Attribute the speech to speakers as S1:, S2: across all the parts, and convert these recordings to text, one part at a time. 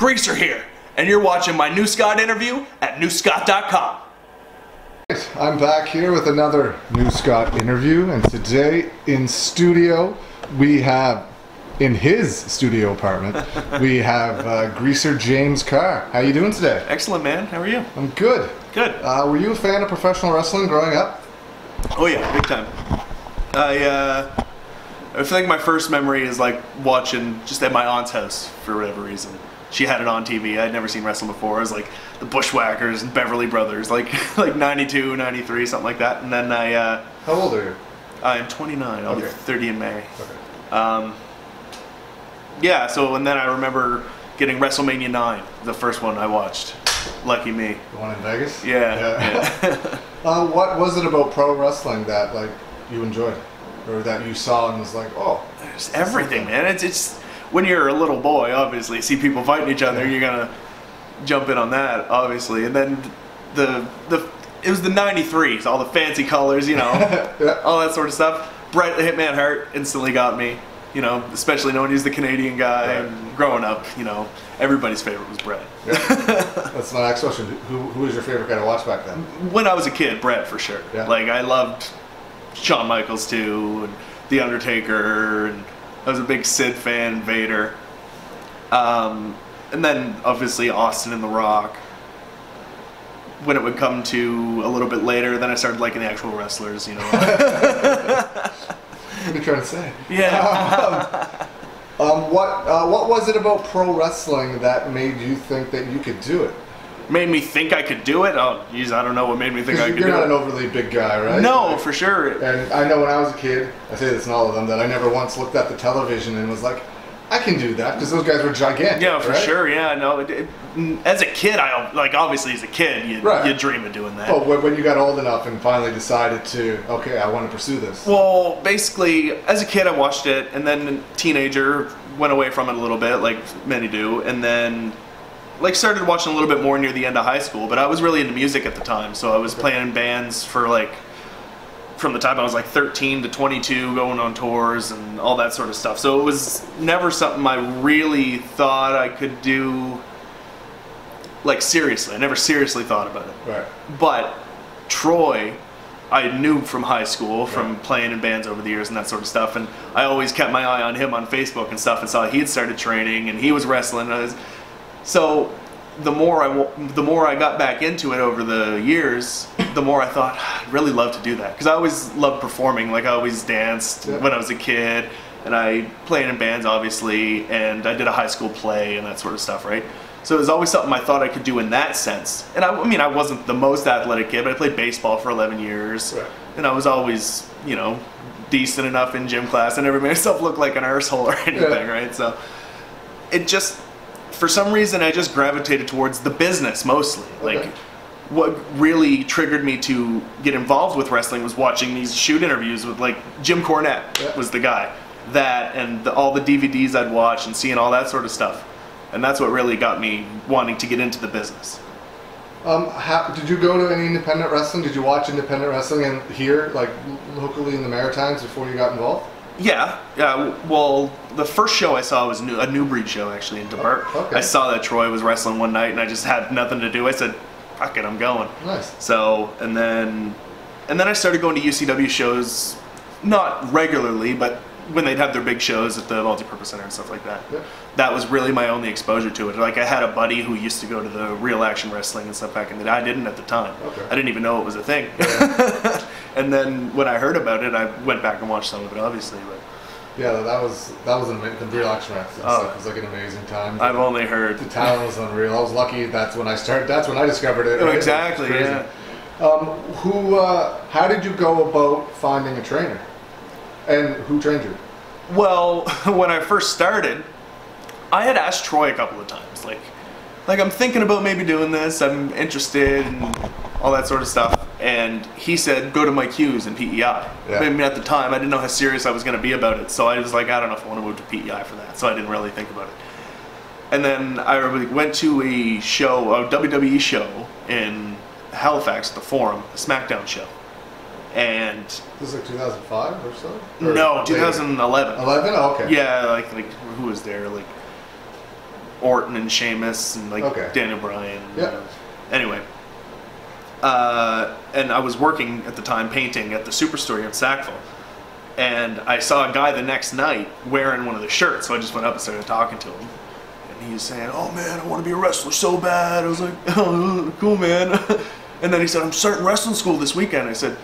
S1: Greaser here, and you're watching my New Scott interview at newscott.com.
S2: I'm back here with another New Scott interview, and today in studio we have, in his studio apartment, we have Greaser James Carr. How you doing today?
S1: Excellent, man. How are you?
S2: I'm good.
S1: Good.
S2: Were you a fan of professional wrestling growing up?
S1: Oh yeah, big time. I feel like my first memory is like watching just at my aunt's house for whatever reason. She had it on TV. I'd never seen wrestling before. It was like the Bushwhackers and Beverly Brothers, like 92, 93, something like that. And then
S2: How old are you?
S1: I'm 29. I'll be 30 in May.
S2: Okay.
S1: Yeah, so and then I remember getting WrestleMania 9, the first one I watched. Lucky me.
S2: The one in Vegas?
S1: Yeah.
S2: What was it about pro wrestling that like you enjoyed? Or that you saw and was like, oh.
S1: There's everything, man. It's when you're a little boy, obviously, see people fighting each other, you're gonna jump in on that, obviously. And then it was the 93s, all the fancy colors, you know, all that sort of stuff. Bret the Hitman Hart instantly got me, you know, especially knowing he's the Canadian guy.
S2: Right.
S1: And growing up, you know, everybody's favorite was Bret.
S2: Yeah. That's my next question. Who was your favorite guy to watch back then?
S1: When I was a kid, Bret for sure.
S2: Yeah.
S1: Like I loved Shawn Michaels too, and The Undertaker, and I was a big Sid fan, Vader. And then obviously Austin and The Rock. When it would come to a little bit later, then I started liking the actual wrestlers, you know.
S2: What are you trying to say?
S1: Yeah.
S2: What was it about pro wrestling that made you think that you could do it?
S1: Made me think I could do it? Oh, geez, I don't know what made me think I could do it.
S2: You're not an overly big guy, right?
S1: No, for sure.
S2: And I know when I was a kid, I say this in all of them, that I never once looked at the television and was like, I can do that, because those guys were gigantic.
S1: Yeah, for
S2: right?
S1: sure. Yeah, no. As a kid, obviously as a kid, you dream of doing that.
S2: Well, when you got old enough and finally decided to, okay, I want to pursue this.
S1: Well, basically, as a kid, I watched it, and then teenager, went away from it a little bit, like many do, and then like started watching a little bit more near the end of high school. But I was really into music at the time, so I was playing in bands for like from the time I was like 13 to 22, going on tours and all that sort of stuff. So it was never something I really thought I could do, like seriously. I never seriously thought about it.
S2: Right.
S1: But Troy, I knew from high school, from playing in bands over the years and that sort of stuff, and I always kept my eye on him on Facebook and stuff, and saw he had started training and he was wrestling. So the more I got back into it over the years, the more I thought, I'd really love to do that. Because I always loved performing. Like I always danced when I was a kid, and I played in bands, obviously, and I did a high school play and that sort of stuff, right? So it was always something I thought I could do in that sense. And I mean, I wasn't the most athletic kid, but I played baseball for 11 years. Right. And I was always, you know, decent enough in gym class. I never made myself look like an arsehole or anything, right? So it just, for some reason, I just gravitated towards the business mostly. Like, what really triggered me to get involved with wrestling was watching these shoot interviews with, like, Jim Cornette was the guy. That and all the DVDs I'd watch and seeing all that sort of stuff. And that's what really got me wanting to get into the business.
S2: Did you go to any independent wrestling? Did you watch independent wrestling here, like locally in the Maritimes, before you got involved?
S1: Yeah. Well, the first show I saw was a New Breed show, actually, in DeBart.
S2: Oh, okay.
S1: I saw that Troy was wrestling one night, and I just had nothing to do. I said, fuck it, I'm going.
S2: Nice.
S1: So, and then I started going to UCW shows, not regularly, but when they'd have their big shows at the Multipurpose Center and stuff like that. Yeah. That was really my only exposure to it. Like I had a buddy who used to go to the Real Action Wrestling and stuff back in the day. I didn't at the time. Okay. I didn't even know it was a thing. Yeah. And then when I heard about it, I went back and watched some of it, obviously. But
S2: yeah, that was the Real Action Wrestling stuff was like an amazing time.
S1: I've only heard.
S2: The talent was unreal. I was lucky. That's when I discovered it. Right?
S1: Exactly. Yeah.
S2: How did you go about finding a trainer? And who trained you?
S1: Well, when I first started, I had asked Troy a couple of times, like I'm thinking about maybe doing this, I'm interested and all that sort of stuff. And he said, go to Mike Hughes in PEI. Yeah. I mean, at the time, I didn't know how serious I was going to be about it. So I was like, I don't know if I want to move to PEI for that. So I didn't really think about it. And then I went to a WWE show in Halifax at the Forum, a SmackDown show. And
S2: this is like 2005 or so?
S1: Or no, 2011.
S2: 11? Oh, okay.
S1: Yeah, like who was there? Like Orton and Sheamus and like Daniel Bryan.
S2: Yeah.
S1: Anyway, and I was working at the time painting at the Superstore here in Sackville, and I saw a guy the next night wearing one of the shirts, so I just went up and started talking to him. And he was saying, "Oh man, I want to be a wrestler so bad." I was like, "Oh, cool, man." And then he said, "I'm starting wrestling school this weekend." I said,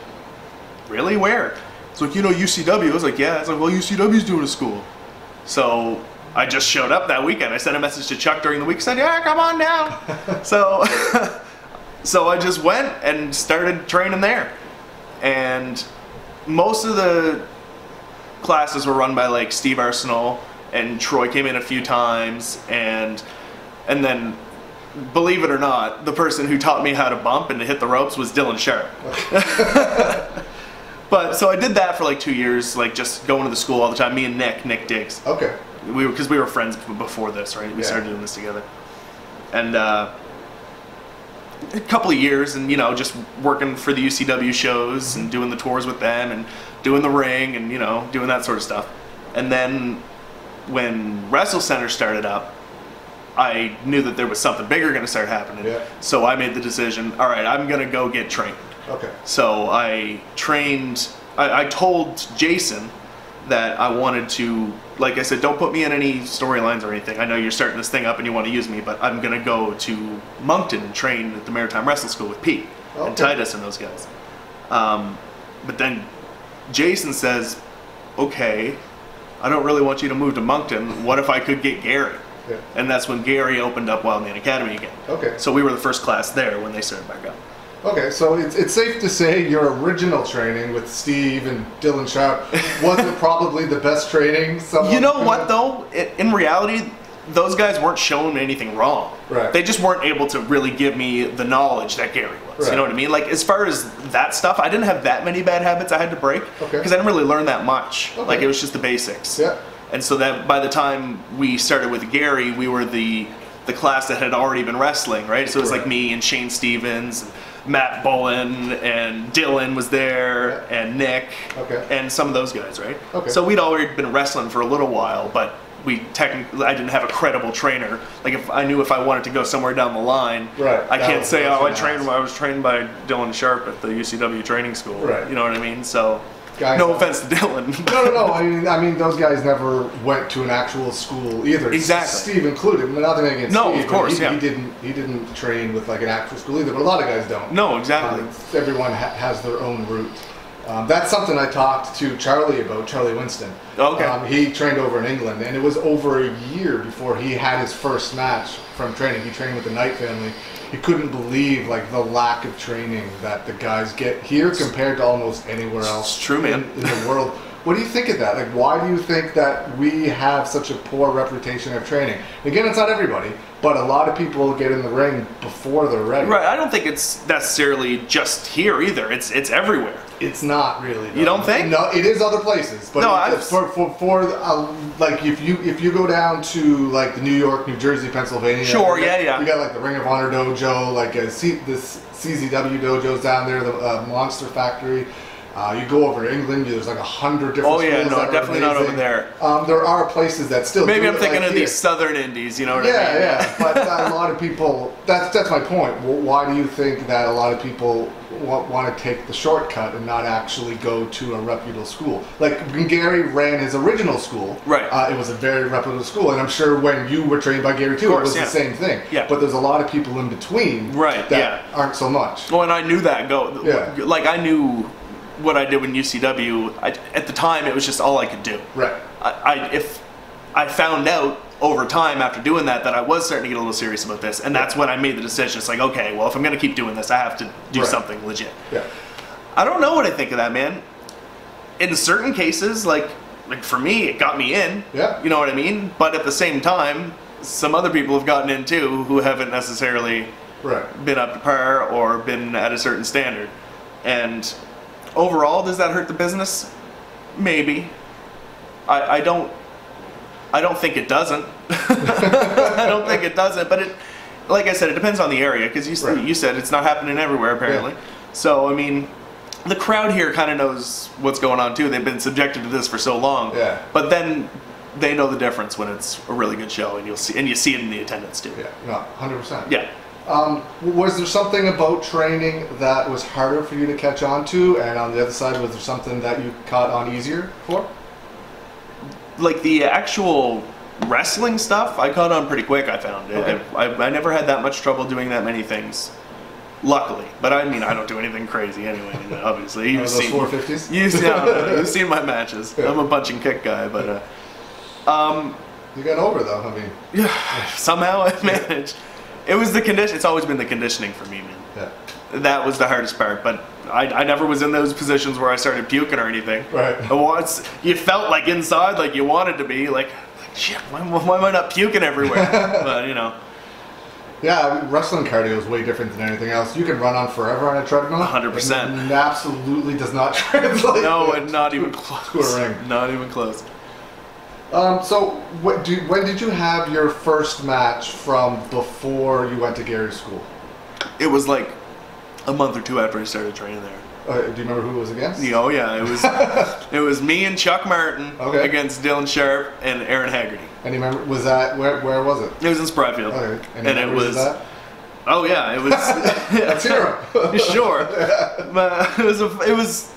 S1: "Really? Where?" He's like, "You know UCW." I was like, "Yeah." I was like, "Well, UCW's doing a school." So I just showed up that weekend. I sent a message to Chuck during the week, said, "Yeah, come on down." So I just went and started training there. And most of the classes were run by like Steve Arsenal, and Troy came in a few times, and then, believe it or not, the person who taught me how to bump and to hit the ropes was Dylan Sharp. But so I did that for like 2 years, like just going to the school all the time. Me and Nick Diggs.
S2: Okay.
S1: Because we were friends before this, right? We started doing this together, and a couple of years, and just working for the UCW shows and doing the tours with them and doing the ring and doing that sort of stuff. And then when Wrestle Center started up, I knew that there was something bigger going to start happening.
S2: Yeah.
S1: So I made the decision. All right, I'm going to go get trained.
S2: Okay.
S1: So I trained. I told Jason that I wanted to, like I said, don't put me in any storylines or anything. I know you're starting this thing up and you want to use me, but I'm going to go to Moncton and train at the Maritime Wrestling School with Pete and Titus and those guys. But then Jason says, "Okay, I don't really want you to move to Moncton. What if I could get Gary?" Yeah. And that's when Gary opened up Wild Man Academy again.
S2: Okay.
S1: So we were the first class there when they started back up.
S2: Okay, so it's safe to say your original training with Steve and Dylan Sharp wasn't probably the best training.
S1: You know what, though? In reality, those guys weren't showing me anything wrong.
S2: Right.
S1: They just weren't able to really give me the knowledge that Gary was.
S2: Right.
S1: You know what I mean? Like, as far as that stuff, I didn't have that many bad habits I had to break.
S2: Okay.
S1: Because I didn't really learn that much.
S2: Okay.
S1: Like, it was just the basics.
S2: Yeah.
S1: And so that by the time we started with Gary, we were the class that had already been wrestling, right? So it was like me and Shane Stevens, and Matt Bullen, and Dylan was there, and Nick, and some of those guys, right?
S2: Okay.
S1: So we'd already been wrestling for a little while, but I didn't have a credible trainer. Like if I wanted to go somewhere down the line, I can't say, I was trained by Dylan Sharp at the UCW training school.
S2: Right.
S1: You know what I mean? So
S2: guys,
S1: no offense to Dylan.
S2: No. I mean, those guys never went to an actual school either.
S1: Exactly.
S2: Steve included. Nothing against Steve.
S1: No, of course,
S2: he didn't train with like an actual school either. But a lot of guys don't.
S1: No, exactly.
S2: Everyone has their own route. That's something I talked to Charlie about, Charlie Winston.
S1: Okay.
S2: He trained over in England, and it was over a year before he had his first match from training. He trained with the Knight family. He couldn't believe like the lack of training that the guys get here compared to almost anywhere else.
S1: It's true, man.
S2: In the world. What do you think of that? Like, why do you think that we have such a poor reputation of training? Again, it's not everybody, but a lot of people get in the ring before they're ready.
S1: Right. I don't think it's necessarily just here either. It's everywhere.
S2: It's not really.
S1: You don't think?
S2: No, it is other places. But like if you go down to like the New York, New Jersey, Pennsylvania.
S1: Sure. Yeah.
S2: You got like the Ring of Honor dojo, like this CZW dojo's down there, the Monster Factory. You go over to England, there's like 100 different schools. Oh yeah, no,
S1: definitely not over there.
S2: There are places that still
S1: Maybe
S2: do
S1: I'm
S2: it
S1: thinking
S2: like
S1: of
S2: here.
S1: these southern indies, you know what I mean?
S2: Yeah, but a lot of people, that's my point. Why do you think that a lot of people want to take the shortcut and not actually go to a reputable school? Like when Gary ran his original school,
S1: right?
S2: It was a very reputable school, and I'm sure when you were trained by Gary too, it was the same thing.
S1: Yeah.
S2: But there's a lot of people in between that aren't so much.
S1: Well, and I knew that like I knew what I did with UCW, at the time it was just all I could do.
S2: Right.
S1: If I found out over time after doing that I was starting to get a little serious about this, and that's when I made the decision. It's like, okay, well, if I'm going to keep doing this, I have to do something legit.
S2: Yeah.
S1: I don't know what I think of that, man. In certain cases, like for me, it got me in.
S2: Yeah.
S1: You know what I mean? But at the same time, some other people have gotten in too who haven't necessarily been up to par or been at a certain standard. And overall, does that hurt the business? Maybe. I don't think it doesn't. I don't think it doesn't. But like I said, it depends on the area, because you said it's not happening everywhere apparently. Yeah. So I mean, the crowd here kind of knows what's going on too. They've been subjected to this for so long.
S2: Yeah.
S1: But then they know the difference when it's a really good show, and you see it in the attendance too.
S2: Yeah, no, 100%.
S1: Yeah.
S2: Was there something about training that was harder for you to catch on to, and on the other side, was there something that you caught on easier for?
S1: Like the actual wrestling stuff, I caught on pretty quick, I found.
S2: Okay.
S1: I never had that much trouble doing that many things, luckily. But I mean, I don't do anything crazy anyway, obviously.
S2: Those 450s?
S1: You've seen my matches.
S2: Yeah.
S1: I'm a punch and kick guy, but...
S2: You got over, though, I mean...
S1: Yeah, somehow I managed. It was the condition. It's always been the conditioning for me, man.
S2: Yeah.
S1: That was the hardest part, but I never was in those positions where I started puking or anything.
S2: Right.
S1: You felt like inside, like you wanted to be, like shit, why am I not puking everywhere? But, you know.
S2: Yeah, I mean, wrestling cardio is way different than anything else. You can run on forever on a treadmill.
S1: 100%.
S2: It absolutely does not translate.
S1: No, and not even close.
S2: To a ring.
S1: Not even close.
S2: So, when did you have your first match from before you went to Gary's school?
S1: It was like a month or two after I started training there.
S2: Do you remember who it was against?
S1: Oh yeah, it was me and Chuck Martin against Dylan Sharp and Aaron Haggerty.
S2: And you remember, was that, where was it?
S1: It was in Spryfield.
S2: Okay.
S1: And it was...
S2: That?
S1: Oh yeah, it was...
S2: Let's hear it.
S1: Sure. But it was...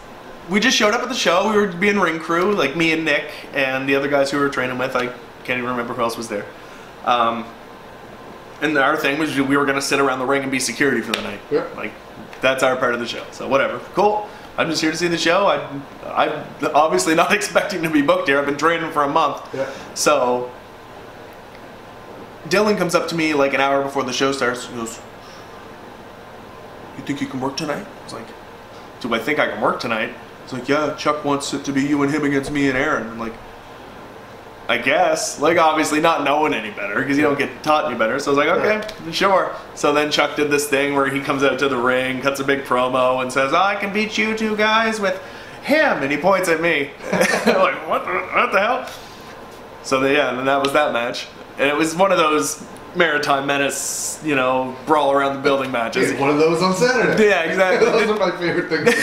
S1: We just showed up at the show. We were being ring crew, like me and Nick and the other guys who we were training with. I can't even remember who else was there. And our thing was we were going to sit around the ring and be security for the night.
S2: Yeah.
S1: Like, that's our part of the show. So whatever. Cool. I'm just here to see the show. I'm obviously not expecting to be booked here. I've been training for a month.
S2: Yeah.
S1: So Dylan comes up to me like an hour before the show starts. He goes, "You think you can work tonight?" I was like, "Do I think I can work tonight?" He's like, "Yeah, Chuck wants it to be you and him against me and Aaron." I'm like, I guess. Like, obviously not knowing any better, because you don't get taught any better. So I was like, okay, sure. So then Chuck did this thing where he comes out to the ring, cuts a big promo, and says, "Oh, I can beat you two guys with him." And he points at me. I'm like, what the hell? So then that was that match. And it was one of those Maritime Menace, brawl around the building matches.
S2: One of those on Saturday.
S1: Yeah, exactly.
S2: Those are my favorite things.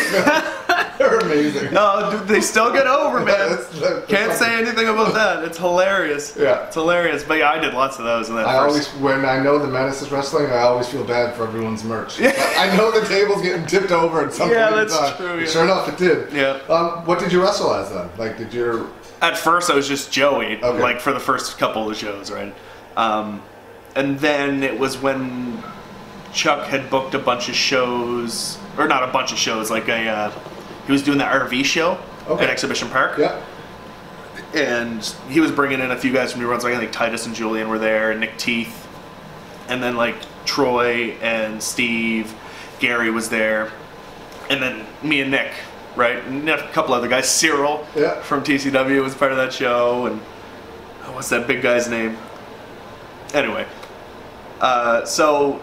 S2: They're amazing.
S1: Oh, dude, they still get over, man. Can't say anything about that. It's hilarious.
S2: Yeah.
S1: It's hilarious. But yeah, I did lots of those.
S2: When I know the Menace is wrestling, I always feel bad for everyone's merch. Yeah. I know the table's getting tipped over at some point in time.
S1: That's true. Yeah.
S2: Sure enough, it did.
S1: Yeah.
S2: What did you wrestle as then? Like, did you...
S1: At first, I was just Joey, like for the first couple of the shows, right? And then it was when Chuck had booked a bunch of shows, or not a bunch of shows, like he was doing the RV show at Exhibition Park.
S2: Yeah.
S1: And he was bringing in a few guys from New Orleans, like Titus and Julian were there, and Nick Teeth, and then like Troy and Steve, Gary was there, and then me and Nick, right? And a couple other guys. Cyril from TCW was part of that show, and what's that big guy's name? Anyway, so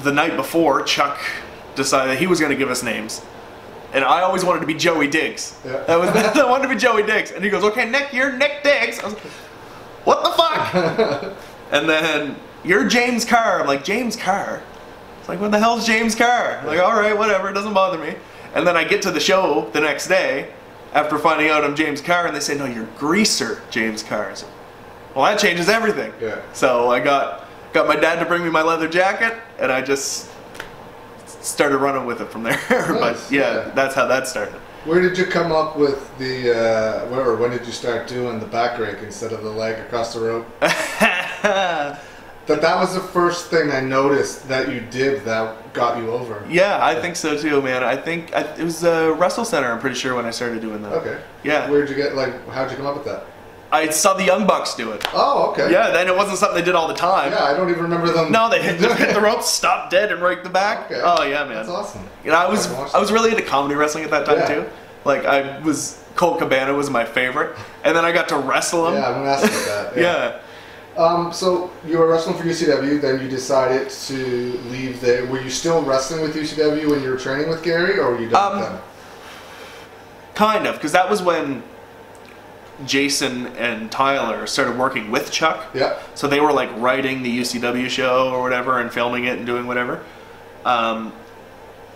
S1: the night before, Chuck decided he was going to give us names. And I always wanted to be Joey Diggs.
S2: Yeah.
S1: I wanted to be Joey Diggs. And he goes, "Okay, Nick, you're Nick Diggs." I was like, "What the fuck?" And then, "You're James Carr." I'm like, "James Carr?" It's like, "What the hell's James Carr?" I'm like, "All right, whatever, it doesn't bother me." And then I get to the show the next day after finding out I'm James Carr, and they say, "No, you're Greaser James Carr." So, well, that changes everything.
S2: Yeah.
S1: So I got my dad to bring me my leather jacket, and I just started running with it from there.
S2: Nice.
S1: But yeah, that's how that started.
S2: Where did you come up with when did you start doing the back rake instead of the leg across the rope? That was the first thing I noticed that you did that got you over.
S1: Yeah, I think so too, man. I think it was Wrestle Center, I'm pretty sure, when I started doing that.
S2: Okay.
S1: Yeah.
S2: How'd you come up with that?
S1: I saw the Young Bucks do it.
S2: Oh, okay.
S1: Yeah, then it wasn't something they did all the time.
S2: Yeah, I don't even remember them.
S1: No, they just hit the ropes, stop dead, and rake the back.
S2: Okay.
S1: Oh yeah, man.
S2: That's awesome.
S1: I was really into comedy wrestling at that time too. Like Colt Cabana was my favorite, and then I got to wrestle him.
S2: Yeah, I'm gonna ask you about that.
S1: Yeah.
S2: So you were wrestling for UCW, then you decided to leave there. Were you still wrestling with UCW when you were training with Gary, or were you done with them?
S1: Kind of, because that was when Jason and Tyler started working with Chuck.
S2: Yeah.
S1: So they were like writing the UCW show or whatever and filming it and doing whatever. And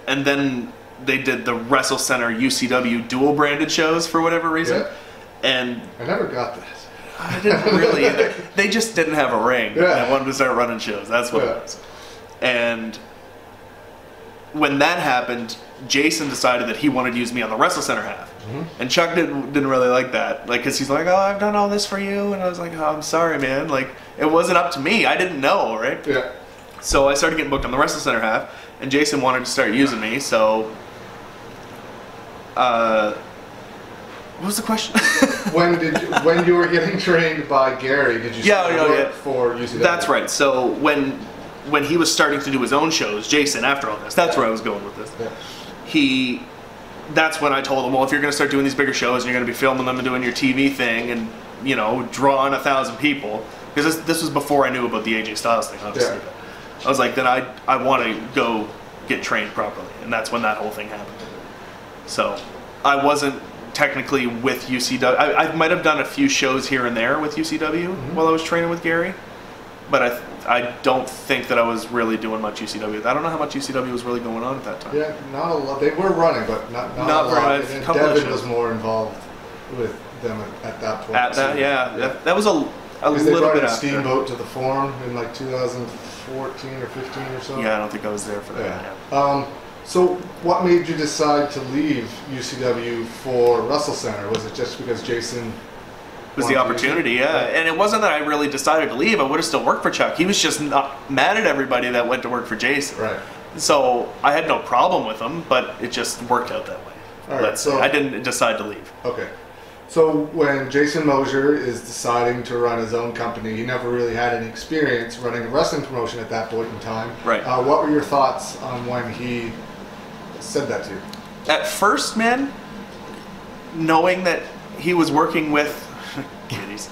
S1: then they did the Wrestle Center UCW dual branded shows for whatever reason.
S2: Yeah.
S1: And
S2: I never got that.
S1: I didn't really either. They just didn't have a ring.
S2: Yeah.
S1: And I wanted to start running shows. That's what it was. And when that happened, Jason decided that he wanted to use me on the Wrestle Center half. And Chuck didn't really like that. Like, because he's like, oh, I've done all this for you. And I was like, oh, I'm sorry, man. Like, it wasn't up to me. I didn't know, right?
S2: Yeah.
S1: So I started getting booked on the Wrestle Center half. And Jason wanted to start using me. So, what was the question?
S2: when you were getting trained by Gary, did you work for UCW?
S1: That's right. So when he was starting to do his own shows, Jason, after all this, that's where I was going with this.
S2: Yeah.
S1: That's when I told him, well, if you're going to start doing these bigger shows and you're going to be filming them and doing your TV thing and, you know, drawing 1,000 people, because this was before I knew about the AJ Styles thing, obviously.
S2: Yeah.
S1: I was like, then I want to go get trained properly. And that's when that whole thing happened. So I wasn't technically with UCW. I might have done a few shows here and there with UCW while I was training with Gary. But I don't think that I was really doing much UCW. I don't know how much UCW was really going on at that time.
S2: Yeah, not a lot. They were running, but not a lot. And Devin was more involved with them at that point.
S1: At that, that was a little bit after.
S2: Steamboat to the Forum in like 2014 or 15 or so.
S1: Yeah, I don't think I was there for that.
S2: Yeah. So what made you decide to leave UCW for Wrestle Center? Was it just because Jason...
S1: It was the opportunity, yeah. And it wasn't that I really decided to leave. I would have still worked for Chuck. He was just not mad at everybody that went to work for Jason.
S2: Right.
S1: So I had no problem with him, but it just worked out that way.
S2: All right, so
S1: I didn't decide to leave.
S2: Okay. So when Jason Mosier is deciding to run his own company, he never really had any experience running a wrestling promotion at that point in time.
S1: Right.
S2: What were your thoughts on when he said that to you?
S1: At first, man, knowing that he was working with... kitties.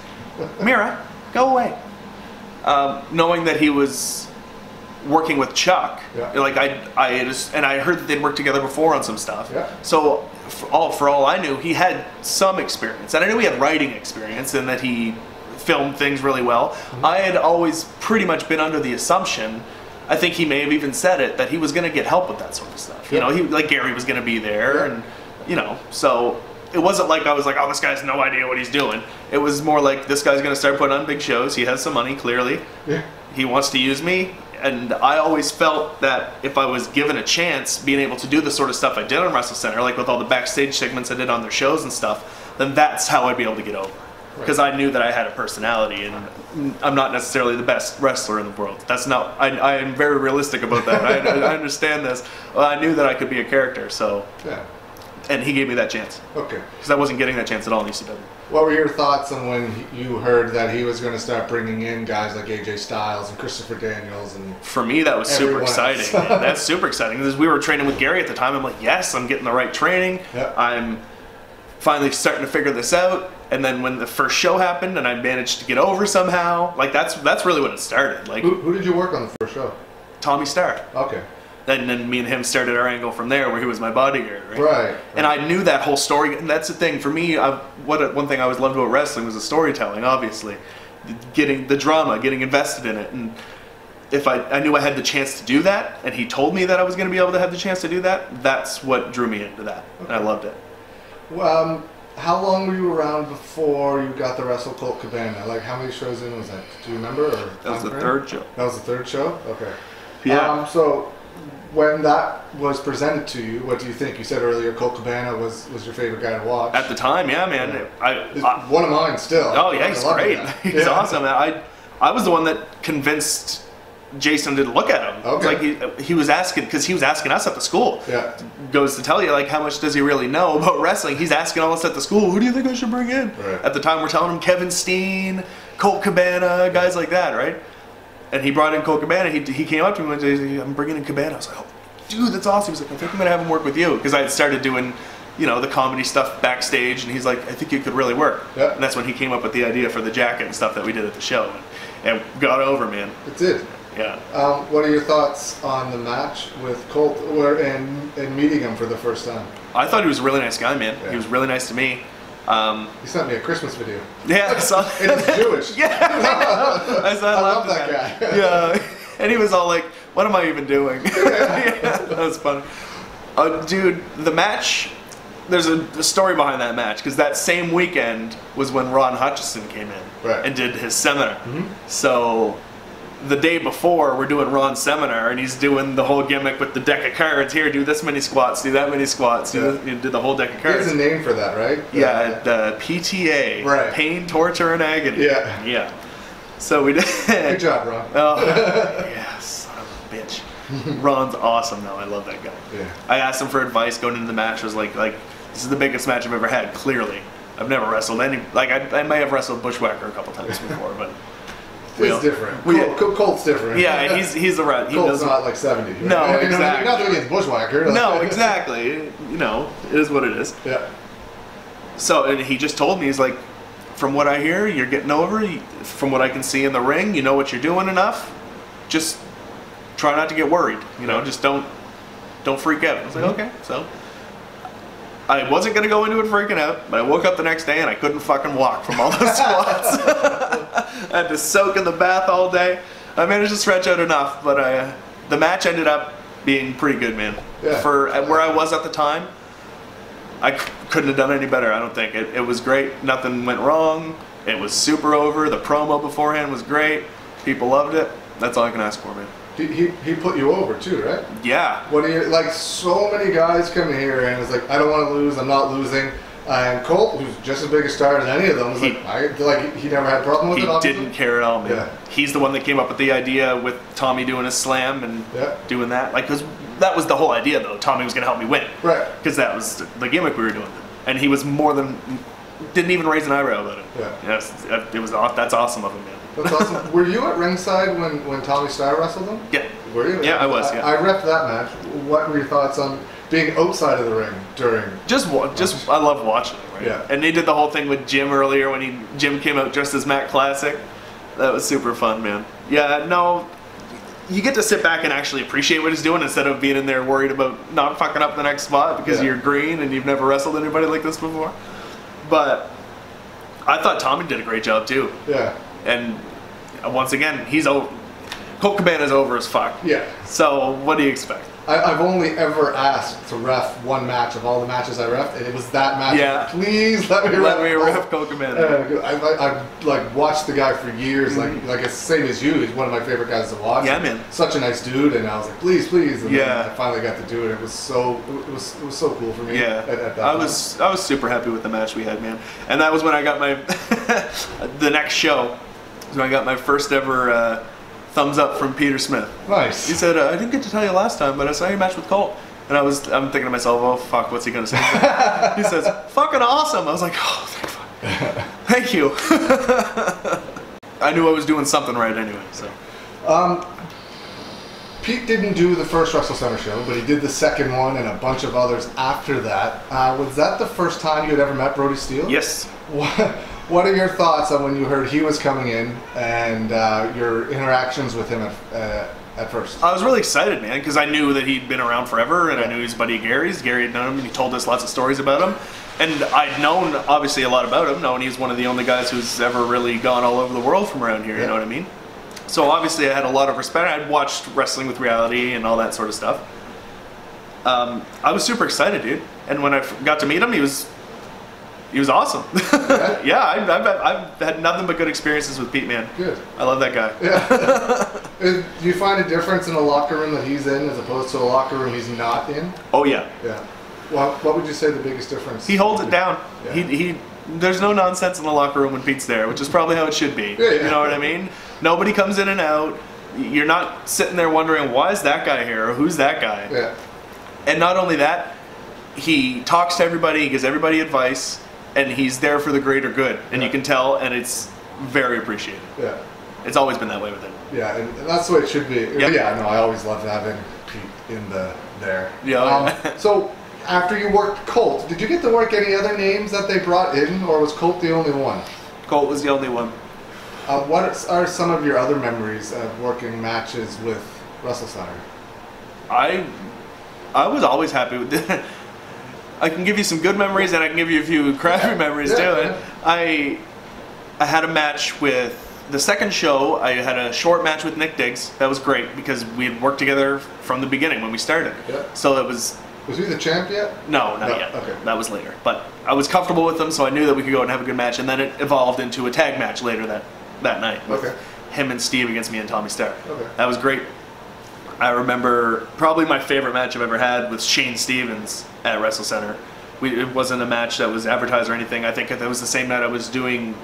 S1: Mira, go away. Knowing that he was working with Chuck, like I heard that they'd worked together before on some stuff.
S2: Yeah.
S1: So for all I knew, he had some experience, and I knew he had writing experience, and that he filmed things really well. I had always pretty much been under the assumption, I think he may have even said it, that he was going to get help with that sort of stuff. You know, like Gary was going to be there, and you know, so. It wasn't like I was like, oh, this guy has no idea what he's doing. It was more like, this guy's going to start putting on big shows. He has some money, clearly. Yeah. He wants to use me. And I always felt that if I was given a chance, being able to do the sort of stuff I did on Wrestle Center, like with all the backstage segments I did on their shows and stuff, then that's how I'd be able to get over. Because I knew that I had a personality, and I'm not necessarily the best wrestler in the world. That's not. I am very realistic about that. I understand this. Well, I knew that I could be a character, so... Yeah. And he gave me that chance. Okay. Because I wasn't getting that chance at all in ECW.
S2: What were your thoughts on when you heard that he was going to start bringing in guys like AJ Styles and Christopher Daniels? And
S1: for me, that was super exciting. That's super exciting. Because we were training with Gary at the time. I'm like, yes, I'm getting the right training. Yep. I'm finally starting to figure this out. And then when the first show happened and I managed to get over somehow, like that's really when it started. Like,
S2: who did you work on the first show?
S1: Tommy Starr.
S2: Okay.
S1: And then me and him started our angle from there, where he was my bodyguard, right?
S2: Right.
S1: And I knew that whole story, and that's the thing for me. One thing I always loved about wrestling was the storytelling. Obviously, getting the drama, getting invested in it, and if I knew I had the chance to do that, and he told me that I was going to be able to have the chance to do that, that's what drew me into that, and I loved it.
S2: Well, how long were you around before you got the Wrestle Colt Cabana? Like, how many shows in was that? Do you remember? Or
S1: that was the third show.
S2: That was the third show? Okay.
S1: Yeah.
S2: So when that was presented to you, what do you think? You said earlier Colt Cabana was your favorite guy to watch.
S1: At the time, yeah, man.
S2: Yeah. One of mine still.
S1: Oh, yeah, he's great. He's awesome. I was the one that convinced Jason to look at him. Okay. Like he was asking, because he was asking us at the school. Yeah. Goes to tell you, like, how much does he really know about wrestling? He's asking all us at the school, who do you think I should bring in? Right. At the time, we're telling him Kevin Steen, Colt Cabana, guys like that, right? And he brought in Colt Cabana. He came up to me one day, he's like, I'm bringing in Cabana. I was like, oh, dude, that's awesome. He's like, I think I'm going to have him work with you. Because I had started doing, you know, the comedy stuff backstage. And he's like, I think you could really work. Yep. And that's when he came up with the idea for the jacket and stuff that we did at the show. And got over, man.
S2: It did.
S1: Yeah.
S2: What are your thoughts on the match with Colt and meeting him for the first time?
S1: I thought he was a really nice guy, man. Yeah. He was really nice to me.
S2: He sent me a Christmas video.
S1: Yeah, I saw.
S2: And he's Jewish.
S1: Yeah, I love
S2: that guy.
S1: Yeah, and he was all like, "What am I even doing?" Yeah, that was funny. Dude, the match there's a story behind that match, because that same weekend was when Ron Hutchison came in and did his seminar. So the day before, we're doing Ron's seminar, and he's doing the whole gimmick with the deck of cards. Here, do this many squats, do that many squats, do the whole deck of cards.
S2: There's a name for that, right?
S1: The PTA, pain, torture, and agony. Yeah. So we did.
S2: Good job, Ron.
S1: Oh, yeah, son of a bitch. Ron's awesome, though. I love that guy. Yeah. I asked him for advice going into the match. I was like, this is the biggest match I've ever had. Clearly, I've never wrestled any. I may have wrestled Bushwhacker a couple times before, but.
S2: It's different. Colt's different.
S1: Yeah, he's the right.
S2: Colt's not like 70. Right?
S1: No, exactly.
S2: You're not doing it Bushwhacker. Like,
S1: no, exactly. You know, it is what it is.
S2: Yeah.
S1: So, and he just told me, he's like, from what I hear, you're getting over. From what I can see in the ring, you know what you're doing enough. Just try not to get worried. You know, just don't freak out. I was like, okay. So I wasn't gonna go into it freaking out, but I woke up the next day and I couldn't fucking walk from all those squats. I had to soak in the bath all day. I managed to stretch out enough, but the match ended up being pretty good, man. Yeah. For where I was at the time, I couldn't have done any better. I don't think it was great. Nothing went wrong. It was super over. The promo beforehand was great. People loved it. That's all I can ask for, man.
S2: He put you over too, right?
S1: Yeah.
S2: What do you like? So many guys come here and it's like, I don't want to lose. I'm not losing. And Colt, who's just as big a star as any of them, was he never had a problem with it.
S1: He didn't care at all, man. Yeah. He's the one that came up with the idea with Tommy doing a slam and doing that. Like, because that was the whole idea, though. Tommy was going to help me win,
S2: right?
S1: Because that was the gimmick we were doing, and he was didn't even raise an eyebrow about it. Yeah. Yes, that's awesome of him, man.
S2: That's awesome. Were you at ringside when Tommy Starr wrestled him?
S1: Yeah.
S2: Were you?
S1: Yeah, I was. Yeah.
S2: I repped that match. What were your thoughts on being outside of the ring during?
S1: Just I love watching it. Right?
S2: Yeah.
S1: And they did the whole thing with Jim earlier when Jim came out dressed as Matt Classic. That was super fun, man. Yeah. No. You get to sit back and actually appreciate what he's doing instead of being in there worried about not fucking up the next spot because you're green and you've never wrestled anybody like this before. But I thought Tommy did a great job too.
S2: Yeah.
S1: And once again, he's over. Colt Cabana's over as fuck.
S2: Yeah.
S1: So what do you expect?
S2: I've only ever asked to ref one match of all the matches I refed, and it was that match.
S1: Yeah.
S2: Please let me ref
S1: Colt Cabana.
S2: I've like watched the guy for years. Like it's same as you. He's one of my favorite guys to watch.
S1: Yeah, man.
S2: Such a nice dude, and I was like, please. And then I finally got to do it. It was so cool for me.
S1: Yeah.
S2: At that
S1: I was super happy with the match we had, man. And that was when I got my the next show. Was when I got my first ever. Thumbs up from Peter Smith.
S2: Nice.
S1: He said, I didn't get to tell you last time, but I saw your match with Colt. And I'm thinking to myself, oh, fuck, what's he going to say? He says, fucking awesome. I was like, oh, thank you. I knew I was doing something right anyway. So.
S2: Pete didn't do the first Wrestle Center show, but he did the second one and a bunch of others after that. Was that the first time you had ever met Brody Steele?
S1: Yes.
S2: What are your thoughts on when you heard he was coming in and your interactions with him at first?
S1: I was really excited, man, because I knew that he'd been around forever, and I knew his buddy Gary's. Gary had known him, and he told us lots of stories about him. And I'd known, obviously, a lot about him, knowing he's one of the only guys who's ever really gone all over the world from around here, you know what I mean? So obviously I had a lot of respect. I'd watched Wrestling with Reality and all that sort of stuff. I was super excited, dude. And when I got to meet him, he was awesome. Yeah, I've had nothing but good experiences with Pete, man.
S2: Good.
S1: I love that guy.
S2: Yeah. Do you find a difference in a locker room that he's in as opposed to a locker room he's not in?
S1: Oh, yeah.
S2: Yeah. Well, what would you say the biggest difference?
S1: He holds it down.
S2: Yeah.
S1: There's no nonsense in the locker room when Pete's there, which is probably how it should be. Yeah. You know what I mean? Nobody comes in and out. You're not sitting there wondering, why is that guy here or who's that guy?
S2: Yeah.
S1: And not only that, he talks to everybody, he gives everybody advice, and he's there for the greater good. And you can tell, and it's very appreciated.
S2: Yeah.
S1: It's always been that way with him.
S2: Yeah, and that's the way it should be. Yeah, no, I always loved having Pete in there.
S1: Yeah.
S2: So, after you worked Colt, did you get to work any other names that they brought in, or was Colt the only one?
S1: Colt was the only one.
S2: What are some of your other memories of working matches with Wrestle Center?
S1: I was always happy with it. I can give you some good memories, and I can give you a few crappy memories too. Yeah. I had a match with the second show. I had a short match with Nick Diggs. That was great because we had worked together from the beginning when we started. Yeah. So
S2: Was he the champ yet?
S1: No, not yet.
S2: Okay.
S1: That was later. But I was comfortable with him, so I knew that we could go and have a good match. And then it evolved into a tag match later that night. With him and Steve against me and Tommy Starr.
S2: Okay.
S1: That was great. I remember probably my favorite match I've ever had was Shane Stevens at Wrestle Center. It wasn't a match that was advertised or anything. I think that was the same night I was doing.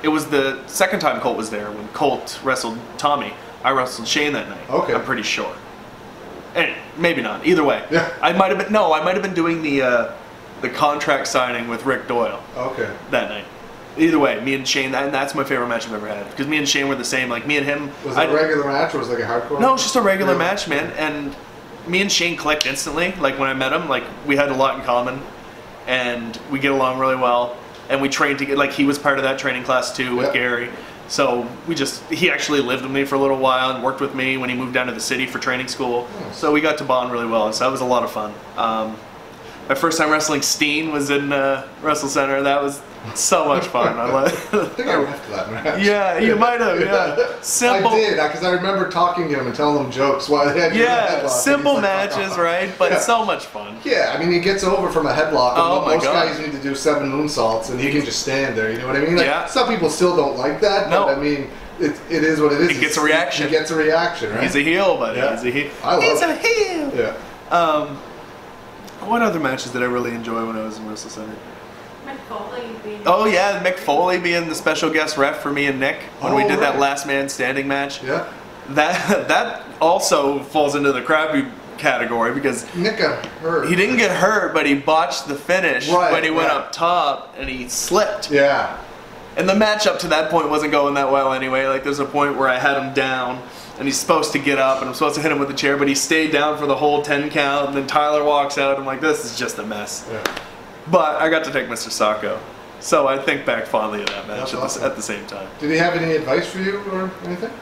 S1: It was the second time Colt was there when Colt wrestled Tommy. I wrestled Shane that night.
S2: Okay.
S1: I'm pretty sure. And maybe not. Either way.
S2: Yeah.
S1: I might have been doing the contract signing with Rick Doyle.
S2: Okay.
S1: That night. Either way, me and Shane, and that's my favorite match I've ever had. Because me and Shane were the same. Like, me and him...
S2: Was it a regular match or was it like a hardcore?
S1: No, it's just a regular match, man. And me and Shane clicked instantly. Like, when I met him, like, we had a lot in common. And we get along really well. And we trained together. Like, he was part of that training class, too, with Gary. So, he actually lived with me for a little while and worked with me when he moved down to the city for training school. So, we got to bond really well. And so, that was a lot of fun. My first time wrestling Steen was in Wrestle Center. That was so much fun.
S2: I think I left that match.
S1: Yeah, you might have. Yeah, simple.
S2: I did because I remember talking to him and telling him jokes while they had
S1: simple
S2: like,
S1: matches, right? But so much fun.
S2: Yeah, I mean he gets over from a headlock.
S1: Oh my
S2: most
S1: God.
S2: guys need to do 7 moonsaults, and he can just stand there. You know what I mean? Like, some people still don't like that.
S1: No.
S2: But I mean, it is what it is.
S1: It gets a reaction.
S2: He gets a reaction, right?
S1: He's a heel, buddy.
S2: Yeah.
S1: He's a heel.
S2: He's
S1: a heel.
S2: Yeah.
S1: What other matches did I really enjoy when I was in Wrestle Center?
S3: Mick Foley being...
S1: Oh yeah, Mick Foley being the special guest ref for me and Nick when we did that last man standing match.
S2: Yeah.
S1: That also falls into the crappy category because
S2: Nick got hurt.
S1: He didn't get hurt, but he botched the finish when he went up top and he slipped.
S2: Yeah.
S1: And the match up to that point wasn't going that well anyway. Like there's a point where I had him down and he's supposed to get up and I'm supposed to hit him with the chair, but he stayed down for the whole 10 count and then Tyler walks out. I'm like, this is just a mess.
S2: Yeah.
S1: But I got to take Mr. Sacco. So I think back fondly of that match
S2: awesome.
S1: at the same time.
S2: Did he have any advice for you or anything?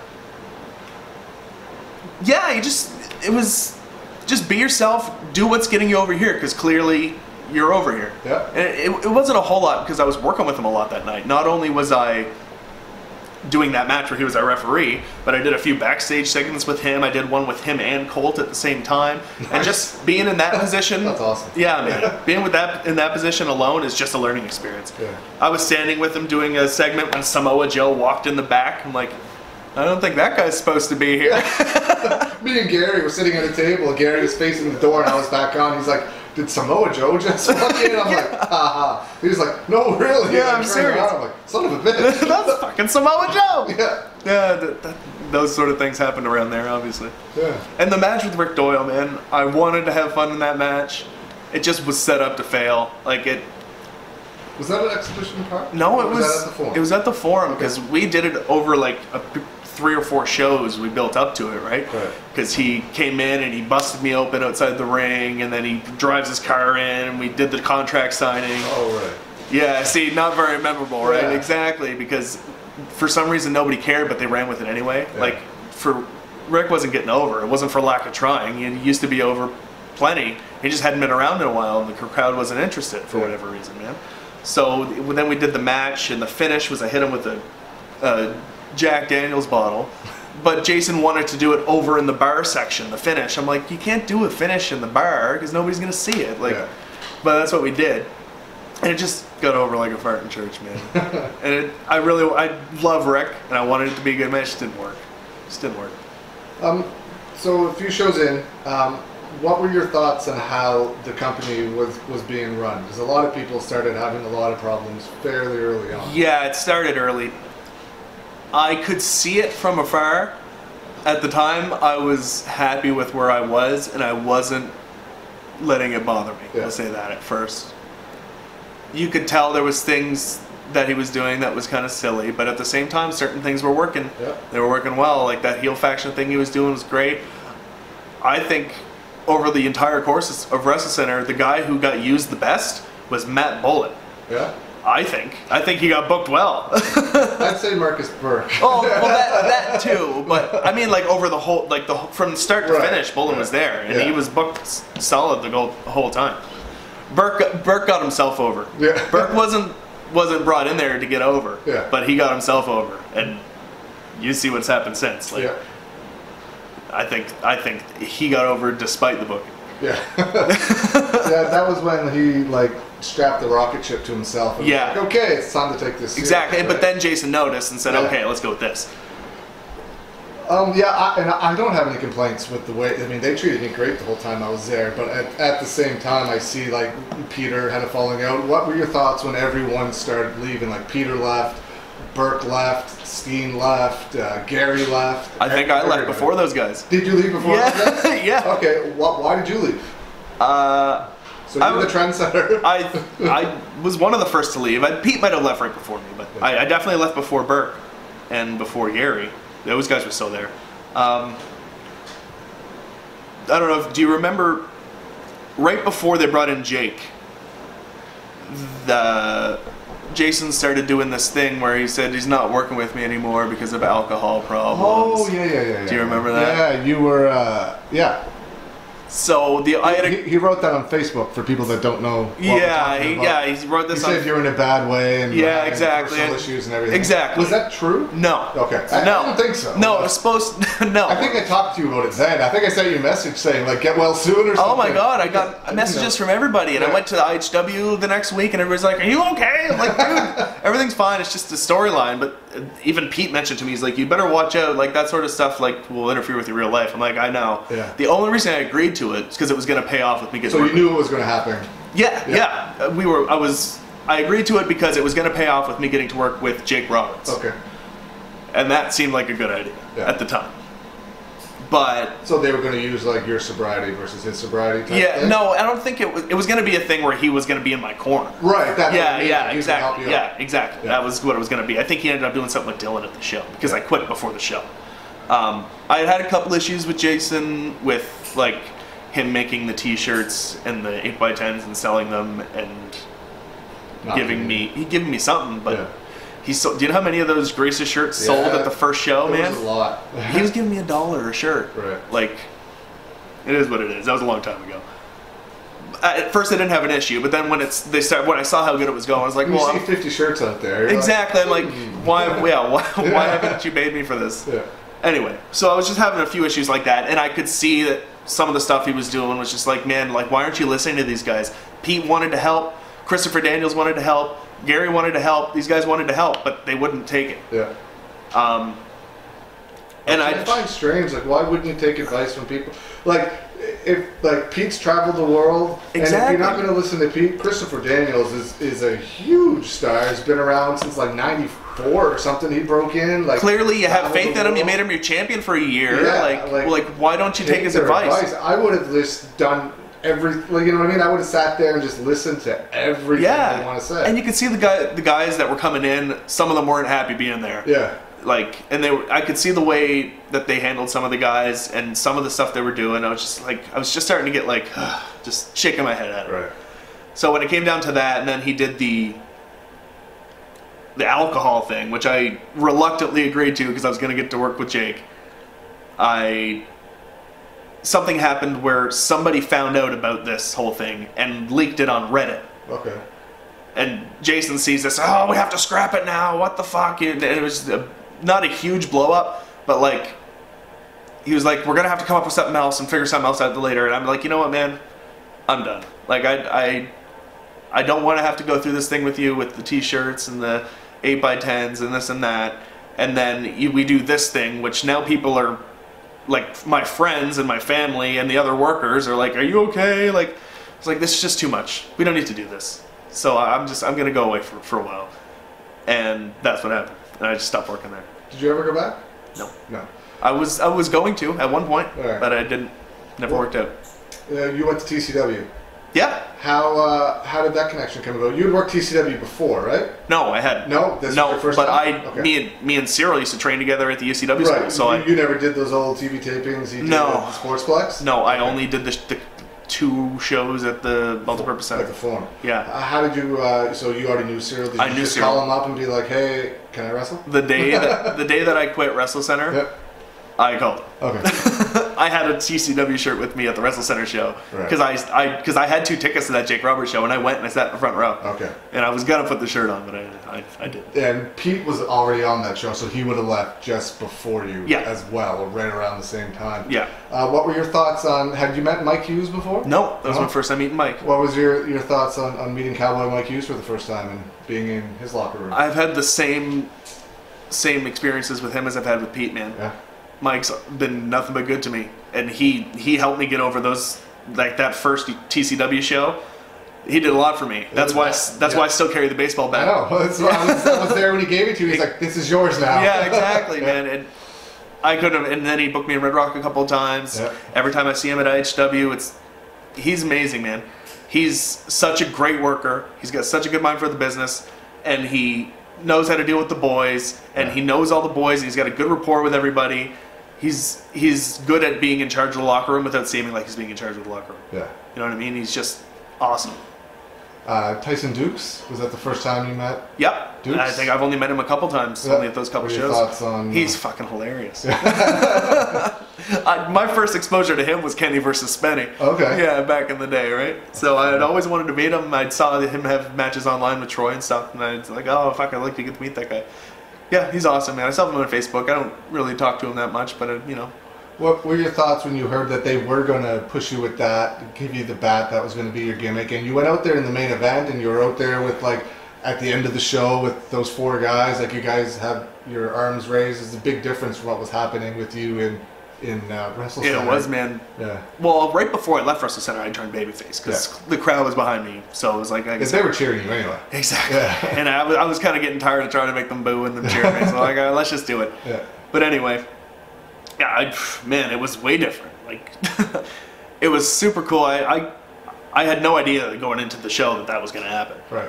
S1: Yeah, it was just be yourself, do what's getting you over here, because clearly you're over here.
S2: Yeah.
S1: And it wasn't a whole lot because I was working with him a lot that night. Not only was I doing that match where he was our referee, but I did a few backstage segments with him. I did one with him and Colt at the same time. Nice. And just being in that position.
S2: That's awesome.
S1: Yeah, man. Being in that position alone is just a learning experience.
S2: Yeah.
S1: I was standing with him doing a segment when Samoa Joe walked in the back. I'm like, I don't think that guy's supposed to be here.
S2: Me and Gary were sitting at a table. Gary was facing the door and I was back on. He's like, did Samoa Joe just walk in? I'm like, haha. He was like, no, really?
S1: Yeah, I'm serious.
S2: I'm like, son of a bitch.
S1: That's fucking Samoa Joe.
S2: Yeah.
S1: Yeah, those sort of things happened around there, obviously.
S2: Yeah.
S1: And the match with Rick Doyle, man, I wanted to have fun in that match. It just was set up to fail. Like it.
S2: Was that an exhibition part?
S1: No, it was.
S2: That at the Forum?
S1: It was at the Forum because we did it over like 3 or 4 shows. We built up to it, right?
S2: Right.
S1: Because he came in and he busted me open outside the ring, and then he drives his car in, and we did the contract signing.
S2: Oh, right.
S1: Yeah. See, not very memorable, right?
S2: Yeah.
S1: Exactly, because for some reason nobody cared, but they ran with it anyway.
S2: Yeah.
S1: Like Rick wasn't getting over. It wasn't for lack of trying. He used to be over plenty. He just hadn't been around in a while, and the crowd wasn't interested for whatever reason, man. So then we did the match, and the finish was I hit him with a Jack Daniels bottle. But Jason wanted to do it over in the bar section, the finish. I'm like, you can't do a finish in the bar because nobody's going to see it. Like, but that's what we did. And it just got over like a fart in church, man. And I love Rick, and I wanted it to be a good match. It didn't work. It just didn't work.
S2: So a few shows in, what were your thoughts on how the company was being run? Because a lot of people started having a lot of problems fairly early on.
S1: Yeah, it started early. I could see it from afar. At the time, I was happy with where I was, and I wasn't letting it bother me.
S2: Yeah.
S1: I'll say that at first. You could tell there was things that he was doing that was kind of silly, but at the same time, certain things were working.
S2: Yeah.
S1: They were working well. Like that heel faction thing he was doing was great. I think over the entire course of Wrestle Center, the guy who got used the best was Matt Bullitt.
S2: Yeah.
S1: I think he got booked well.
S2: I'd say Marcus Burke.
S1: Oh, well, that too. But I mean, like over the whole, like from start to finish, Bullitt was there, and he was booked solid the whole time. Burke got himself over.
S2: Yeah.
S1: Burke wasn't brought in there to get over.
S2: Yeah.
S1: But he got himself over, and you see what's happened since. Like,
S2: Yeah.
S1: I think he got over despite the booking.
S2: Yeah. Yeah, that was when he like strapped the rocket ship to himself. And
S1: Yeah.
S2: was like, okay, it's time to take this.
S1: Exactly,
S2: serious,
S1: but then Jason noticed and said,
S2: Yeah.
S1: okay, let's go with this.
S2: Yeah, and I don't have any complaints with the way. I mean, they treated me great the whole time I was there. But at the same time, I see like Peter had a falling out. What were your thoughts when everyone started leaving? Like Peter left, Burke left, Steen left, Gary left.
S1: I think I left
S2: everybody.
S1: before those guys.
S2: Did you leave before?
S1: Yeah,
S2: those guys?
S1: yeah.
S2: Okay, why did you leave? So you're the trendsetter.
S1: I was one of the first to leave. Pete might have left right before me, but I definitely left before Burke and before Gary. Those guys were still there. I don't know. Do you remember right before they brought in Jake? Jason started doing this thing where he said he's not working with me anymore because of alcohol problems.
S2: Oh yeah.
S1: Do you remember that?
S2: Yeah, you were. Yeah.
S1: So
S2: He wrote that on Facebook for people that don't know. What we're talking about.
S1: He wrote this.
S2: He said you're in a bad way and
S1: exactly.
S2: and personal issues and everything.
S1: Exactly.
S2: Was that true?
S1: No.
S2: Okay. I don't think so.
S1: No, it was supposed. No.
S2: I think I talked to you about it then. I think I sent you a message saying like get well soon or something.
S1: Oh my god, I got messages from everybody, and I went to the IHW the next week, and everybody's like, "Are you okay?" I'm like, "Dude, everything's fine. It's just a storyline." But even Pete mentioned to me, he's like, "You better watch out. Like that sort of stuff, like will interfere with your real life." I'm like, "I know."
S2: Yeah.
S1: The only reason I agreed to it is because it was going to pay off with me getting.
S2: So you knew it was going to happen.
S1: Yeah. I agreed to it because it was going to pay off with me getting to work with Jake Roberts.
S2: Okay.
S1: And that seemed like a good idea at the time. But
S2: so they were going to use like your sobriety versus his sobriety type thing?
S1: No, I don't think it was going to be a thing where he was going to be in my corner.
S2: Right. That's
S1: Exactly.
S2: Yeah,
S1: exactly.
S2: Yeah.
S1: That was what it was going to be. I think he ended up doing something with Dylan at the show because I quit before the show. I had a couple issues with Jason with like him making the T-shirts and the 8x10s and selling them and giving me something, but.
S2: Yeah.
S1: Do you know how many of those Grace's shirts sold at the first show, man?
S2: It was a lot.
S1: He was giving me $1 a shirt.
S2: Right.
S1: Like, it is what it is. That was a long time ago. At first, I didn't have an issue, but then when when I saw how good it was going, I was like,
S2: you
S1: well,
S2: see 50 shirts out there.
S1: Exactly. I'm like, why haven't you paid me for this?
S2: Yeah.
S1: Anyway, so I was just having a few issues like that, and I could see that some of the stuff he was doing was just like, man, like, why aren't you listening to these guys? Pete wanted to help. Christopher Daniels wanted to help. Gary wanted to help. These guys wanted to help, but they wouldn't take it.
S2: Yeah.
S1: And
S2: I find strange, like, why wouldn't you take advice from people? Like, if like Pete's traveled the world, and if you're not going to listen to Pete, Christopher Daniels is a huge star. He's been around since like '94 or something. He broke in. Like,
S1: clearly, you have faith in him. You made him your champion for a year.
S2: Yeah,
S1: like why don't you take his advice?
S2: I would have just done you know what I mean? I would have sat there and just listened to everything they want to say.
S1: And you could see the guys that were coming in. Some of them weren't happy being there.
S2: Yeah.
S1: Like, and I could see the way that they handled some of the guys and some of the stuff they were doing. I was just starting to get like, just shaking my head at it.
S2: Right.
S1: So when it came down to that, and then he did the alcohol thing, which I reluctantly agreed to because I was going to get to work with Jake. Something happened where somebody found out about this whole thing and leaked it on Reddit.
S2: Okay.
S1: And Jason sees this, oh, we have to scrap it now, what the fuck? And it was not a huge blow up, but like, he was like, we're going to have to come up with something else and figure something else out later. And I'm like, you know what, man? I'm done. Like, I don't want to have to go through this thing with you with the T-shirts and the 8x10s and this and that. And then we do this thing, which now people are, like, my friends and my family and the other workers are like, are you okay? Like, it's like, this is just too much. We don't need to do this. So I'm going to go away for a while. And that's what happened. And I just stopped working there.
S2: Did you ever go back?
S1: No.
S2: No.
S1: I was going to at one point,
S2: right.
S1: but I didn't. Never worked out.
S2: You went to TCW.
S1: Yeah.
S2: How did that connection come about? You had worked TCW before, right?
S1: No, I hadn't.
S2: No, this was your first
S1: but
S2: time?
S1: me and Cyril used to train together at the UCW
S2: right.
S1: school. So
S2: you never did those old TV tapings you did at the Sportsplex?
S1: No, I only did the 2 shows at the multipurpose center.
S2: At the Forum.
S1: Yeah.
S2: How did you? So you already knew Cyril? Did you
S1: knew
S2: just
S1: Cyril.
S2: Call him up and be like, "Hey, can I wrestle?"
S1: The day that I quit Wrestle Center,
S2: yep.
S1: I called him.
S2: Okay.
S1: I had a TCW shirt with me at the Wrestle Center show
S2: Right.
S1: because I had 2 tickets to that Jake Roberts show, and I went and I sat in the front row.
S2: Okay.
S1: And I was gonna put the shirt on, but I didn't.
S2: And Pete was already on that show, so he would have left just before you
S1: Yeah.
S2: as well, or right around the same time.
S1: Yeah.
S2: What were your thoughts on, had you met Mike Hughes before?
S1: No, that was
S2: No?
S1: my first time meeting Mike.
S2: What was your thoughts on meeting Cowboy Mike Hughes for the first time and being in his locker room?
S1: I've had the same experiences with him as I've had with Pete, man.
S2: Yeah.
S1: Mike's been nothing but good to me, and he helped me get over those, like that first TCW show. He did a lot for me. That's why I still carry the baseball bat.
S2: I know. That's why I was there when he gave it to you. He's like, "This is yours now."
S1: Yeah, exactly, man. And I couldn't have. And then he booked me in Red Rock a couple of times.
S2: Yeah.
S1: Every time I see him at IHW, he's amazing, man. He's such a great worker. He's got such a good mind for the business, and he knows how to deal with the boys, and he knows all the boys. And he's got a good rapport with everybody. He's good at being in charge of the locker room without seeming like he's being in charge of the locker room.
S2: Yeah.
S1: You know what I mean? He's just awesome.
S2: Tyson Dukes, was that the first time you met?
S1: Yep.
S2: Dukes?
S1: I think I've only met him a couple times, only at those couple
S2: What are your
S1: shows.
S2: thoughts on,
S1: He's fucking hilarious. My first exposure to him was Kenny versus Spenny.
S2: Okay.
S1: Yeah, back in the day, right? So I had always wanted to meet him. I saw him have matches online with Troy and stuff, and I was like, oh, fuck, I'd like to get to meet that guy. Yeah, he's awesome, man. I saw him on Facebook. I don't really talk to him that much, but, you know.
S2: What were your thoughts when you heard that they were going to push you with that, give you the bat, that was going to be your gimmick, and you went out there in the main event, and you were out there with, like, at the end of the show with those 4 guys, like, you guys have your arms raised. It's a big difference from what was happening with you in Wrestle Center.
S1: Yeah, it was, man.
S2: Yeah.
S1: Well, right before I left Wrestle Center, I turned babyface because the crowd was behind me. So it was like, I guess
S2: Because they were cheering you anyway.
S1: Exactly.
S2: Yeah.
S1: And I was kind of getting tired of trying to make them boo and them cheer me. So like, let's just do it.
S2: Yeah.
S1: But anyway, yeah, man, it was way different. Like, it was super cool. I had no idea going into the show that was going to happen.
S2: Right.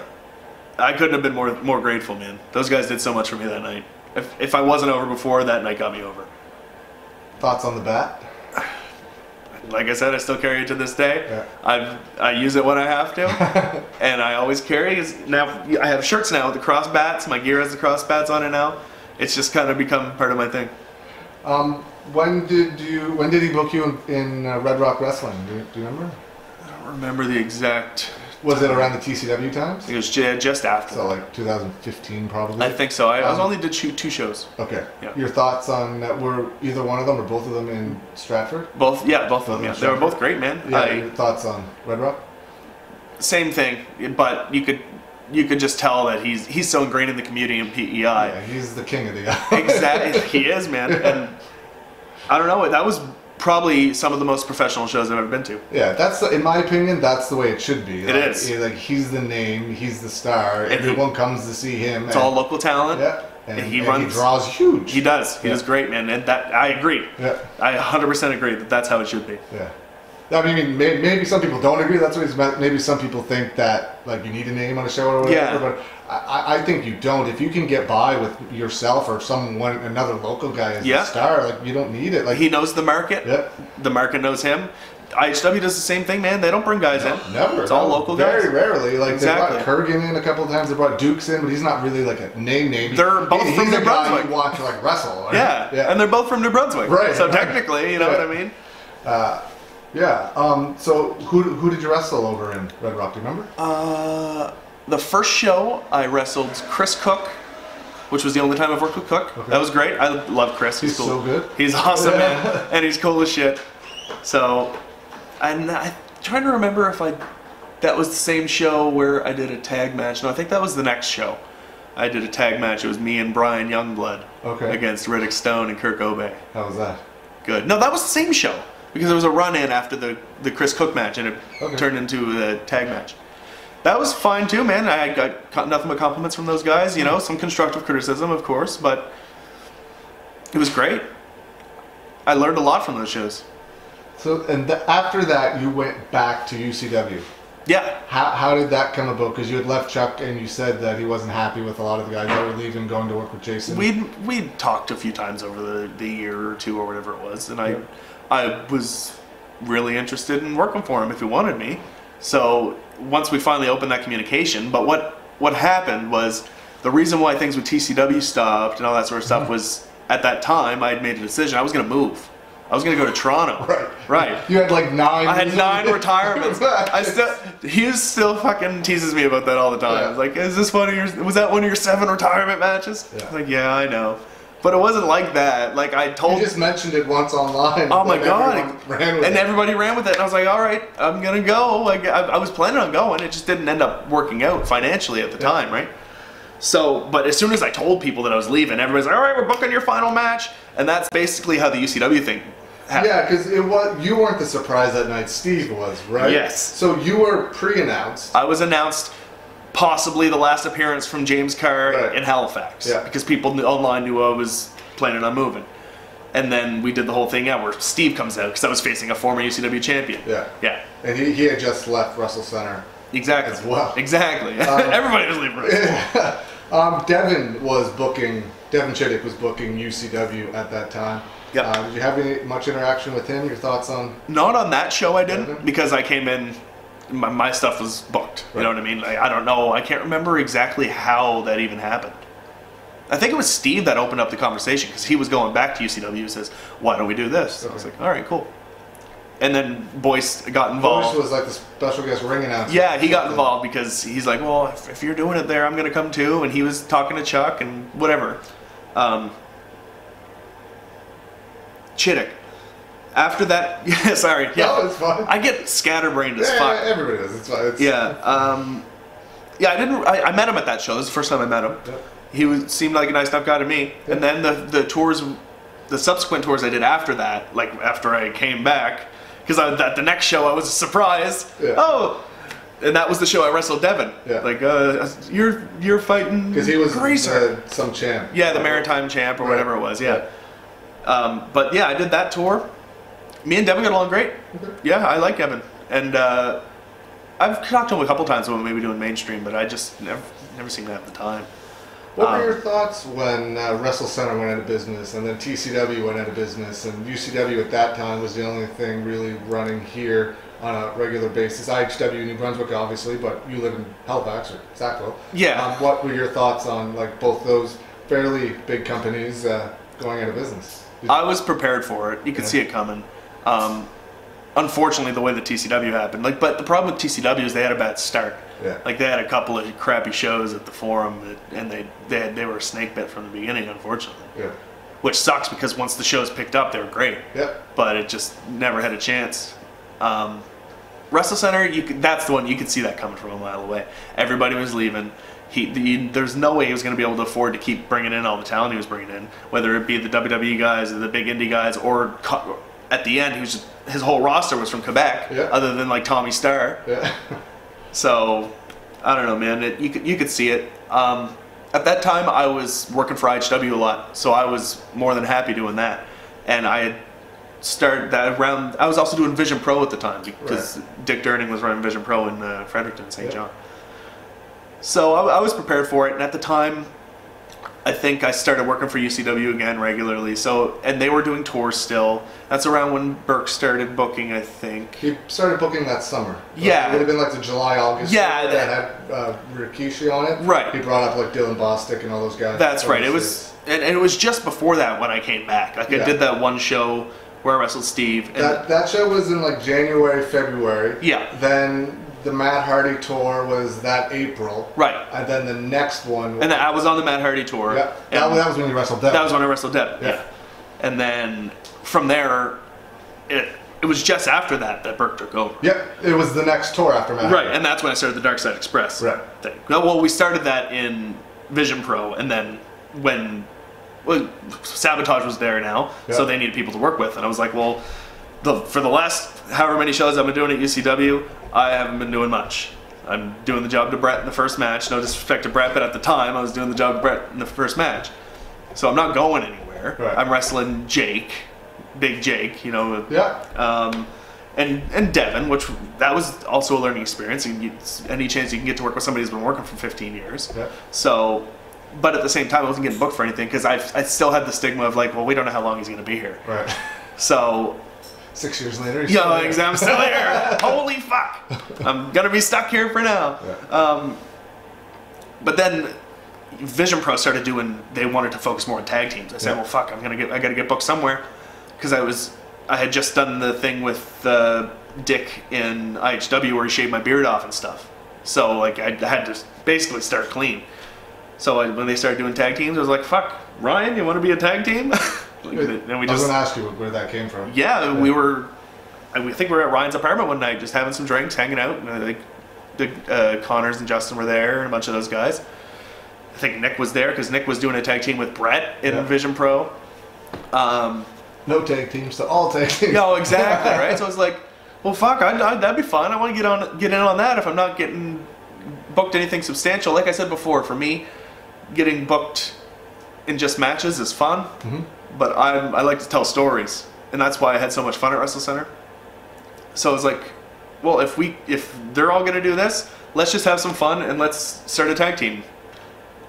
S1: I couldn't have been more grateful, man. Those guys did so much for me that night. If I wasn't over before, that night got me over.
S2: Thoughts on the bat?
S1: Like I said, I still carry it to this day.
S2: Yeah.
S1: I use it when I have to, and I always carry. Now I have shirts now with the cross bats. My gear has the cross bats on it now. It's just kind of become part of my thing.
S2: When did he book you in Red Rock Wrestling? Do you remember?
S1: I don't remember the exact.
S2: Was it around the TCW times?
S1: It was just after.
S2: So like 2015 probably?
S1: I think so. I only did 2 shows.
S2: Okay.
S1: Yeah.
S2: Your thoughts on were either one of them or both of them in Stratford?
S1: Both of them. Yeah, they were both great, man.
S2: Yeah. Your thoughts on Red Rock?
S1: Same thing, but you could just tell that he's so ingrained in the community in PEI.
S2: Yeah, he's the king of the eye.
S1: Exactly, he is, man. And I don't know. That was probably some of the most professional shows I've ever been to.
S2: Yeah, in my opinion, that's the way it should be.
S1: It is.
S2: Like he's the name, he's the star. Everyone comes to see him.
S1: It's all local talent.
S2: Yeah. And
S1: he
S2: draws huge.
S1: He does. He does great, man. And that I agree.
S2: Yeah.
S1: I 100% agree that's how it should be.
S2: Yeah. I mean, maybe some people don't agree. That's what he's meant. Maybe some people think that like you need a name on a show or whatever.
S1: Yeah.
S2: But I think you don't. If you can get by with yourself or another local guy as a star, like you don't need it. Like
S1: he knows the market.
S2: Yeah.
S1: The market knows him. IHW does the same thing, man. They don't bring guys in.
S2: Never.
S1: It's all local guys.
S2: Very rarely. Like
S1: exactly.
S2: They brought Kurgan in a couple of times. They brought Dukes in, but he's not really like a name.
S1: They're both from New Brunswick.
S2: You want to like wrestle. Right?
S1: Yeah. And they're both from New Brunswick.
S2: Right.
S1: So technically, you know what I mean.
S2: Yeah. So who did you wrestle over in Red Rock? Do you remember?
S1: The first show I wrestled Chris Cook, which was the only time I've worked with Cook. Okay. That was great. I love Chris.
S2: He's
S1: cool.
S2: So good.
S1: He's awesome, man, and he's cool as shit. So, and I'm trying to remember if that was the same show where I did a tag match. No, I think that was the next show. I did a tag match. It was me and Brian Youngblood against Riddick Stone and Kirk Obey.
S2: How was that? Good.
S1: No, that was the same show because there was a run-in after the Chris Cook match, and it turned into a tag match. That was fine too, man. I got nothing but compliments from those guys. You know, some constructive criticism, of course, but it was great. I learned a lot from those shows.
S2: So, and after that, you went back to UCW.
S1: Yeah.
S2: How did that come about? Because you had left Chuck, and you said that he wasn't happy with a lot of the guys that were leaving, going to work with Jason.
S1: We'd talked a few times over the year or two or whatever it was, and I was really interested in working for him if he wanted me. So once we finally opened that communication, but what happened was the reason why things with TCW stopped and all that sort of stuff was at that time, I had made a decision. I was going to move. I was going to go to Toronto. Right.
S2: You had like 9.
S1: I had 9 retirements. He still fucking teases me about that all the time.
S2: Yeah.
S1: Like, is this was that one of your 7 retirement matches?
S2: Yeah.
S1: I was like, yeah, I know. But it wasn't like that. Like, I told...
S2: You just mentioned it once online.
S1: Oh my God.
S2: Everybody
S1: ran with it. And I was like, all right, I'm going to go. Like, I was planning on going. It just didn't end up working out financially at the time, right? So, but as soon as I told people that I was leaving, everybody's like, all right, we're booking your final match. And that's basically how the UCW thing happened.
S2: Yeah, because you weren't the surprise that night. Steve was, right?
S1: Yes.
S2: So you were pre-announced.
S1: I was announced possibly the last appearance from James Carr in Halifax.
S2: Yeah.
S1: Because people online knew I was planning on moving. And then we did the whole thing where Steve comes out because I was facing a former UCW champion.
S2: Yeah.
S1: Yeah.
S2: And he had just left Russell Center.
S1: Exactly.
S2: As well.
S1: Exactly. Everybody was leaving.
S2: Devin Chittick was booking UCW at that time.
S1: Yeah.
S2: Did you have much interaction with him? Your thoughts on?
S1: Not on that show, I didn't,
S2: Devin?
S1: because I came in, my stuff was booked. You know what I mean? Like, I don't know. I can't remember exactly how that even happened. I think it was Steve that opened up the conversation because he was going back to UCW and says, "Why don't we do this?" I was like, "All right, cool." And then Boyce got involved.
S2: Boyce was like the special guest ring announcer.
S1: Yeah, he got involved because he's like, well, if you're doing it there, I'm going to come too. And he was talking to Chuck and whatever. Chittick. After that, yeah, sorry. Yeah.
S2: No, it's fine.
S1: I get scatterbrained as fuck.
S2: Everybody does. It's fine.
S1: Yeah, I met him at that show. This is the first time I met him.
S2: Yep.
S1: He seemed like a nice enough guy to me.
S2: Yep.
S1: And then the tours, the subsequent tours I did after that, like after I came back, because at the next show I was surprised.
S2: Yeah.
S1: Oh, and that was the show I wrestled Devin.
S2: Yeah.
S1: Like, you're fighting
S2: Because he was
S1: Gracer.
S2: some champ.
S1: Yeah, the Maritime champ or whatever it was. Yeah. But yeah, I did that tour. Me and Devin got along great.
S2: Okay.
S1: Yeah, I like Devin, and I've talked to him a couple times when maybe doing mainstream, but I just never seem to have the time.
S2: What were your thoughts when Wrestle Center went out of business, and then TCW went out of business, and UCW at that time was the only thing really running here on a regular basis? IHW New Brunswick, obviously, but you live in Halifax or Sackville.
S1: Yeah.
S2: What were your thoughts on like both those fairly big companies going out of business?
S1: I was prepared for it. You could see it coming. Unfortunately, the way the TCW happened, but the problem with TCW is they had a bad start.
S2: Yeah.
S1: Like they had a couple of crappy shows at the Forum, and they were a snake bit from the beginning, unfortunately.
S2: Yeah.
S1: Which sucks because once the shows picked up, they were great.
S2: Yeah.
S1: But it just never had a chance. Wrestle Center, that's the one you could see that coming from a mile away. Everybody was leaving. There's no way he was going to be able to afford to keep bringing in all the talent he was bringing in, whether it be the WWE guys or the big indie guys, or at the end, his whole roster was from Quebec, other than like Tommy Starr.
S2: Yeah.
S1: So, I don't know, man. You could see it. At that time, I was working for IHW a lot, so I was more than happy doing that. And I had started that around. I was also doing Vision Pro at the time because Dick Durning was running Vision Pro in Fredericton, St. John. So I was prepared for it, and at the time, I think I started working for UCW again regularly. So, and they were doing tours still. That's around when Burke started booking, I think.
S2: He started booking that summer.
S1: Yeah.
S2: It would have been like the July, August.
S1: Yeah.
S2: That had Rikishi on it.
S1: Right.
S2: He brought up like Dylan Bostic and all those guys.
S1: That's right. It was, and it was just before that when I came back. Like I did that one show where I wrestled Steve. And
S2: that show was in like January, February.
S1: Yeah.
S2: Then the Matt Hardy tour was that April.
S1: Right.
S2: And then the next one.
S1: And I was on the Matt Hardy tour.
S2: Yeah. That was when you wrestled Devin.
S1: That was when I wrestled Devin.
S2: Yeah.
S1: And then from there, it was just after that Burke took over.
S2: Yep. It was the next tour after Matt.
S1: Right. And that's when I started the Dark Side Express thing. Well, we started that in Vision Pro, and then when Sabotage was there now, so they needed people to work with, and I was like, well, for the last however many shows I've been doing at UCW, I haven't been doing much. I'm doing the job to Brett in the first match. No disrespect to Brett, but at the time I was doing the job to Brett in the first match. So I'm not going anywhere.
S2: Right.
S1: I'm wrestling Jake, Big Jake, you know.
S2: Yeah.
S1: And Devin, which that was also a learning experience. Any chance you can get to work with somebody who's been working for 15 years.
S2: Yeah.
S1: So, but at the same time, I wasn't getting booked for anything because I still had the stigma of like, well, we don't know how long he's going to be here.
S2: Right.
S1: So.
S2: 6 years later.
S1: Yeah, exactly. I'm still here. Holy fuck! I'm gonna be stuck here for now.
S2: Yeah.
S1: But then Vision Pro started doing. They wanted to focus more on tag teams. I said, well, fuck, I got to get booked somewhere, because I had just done the thing with Dick in IHW where he shaved my beard off and stuff. So like I had to basically start clean. So when they started doing tag teams, I was like, fuck, Ryan, you want to be a tag team?
S2: And I was going to ask you where that came from.
S1: Yeah, we were. I think we were at Ryan's apartment one night, just having some drinks, hanging out. And I think Connors and Justin were there, and a bunch of those guys. I think Nick was there because Nick was doing a tag team with Brett in Vision Pro.
S2: No tag teams to all tag teams.
S1: No, exactly, right? So I was like, well, fuck, that'd be fun. I want to get in on that if I'm not getting booked anything substantial. Like I said before, for me, getting booked in just matches is fun, but I like to tell stories, and that's why I had so much fun at Wrestle Center. So I was like, well, if they're all gonna do this, let's just have some fun and let's start a tag team.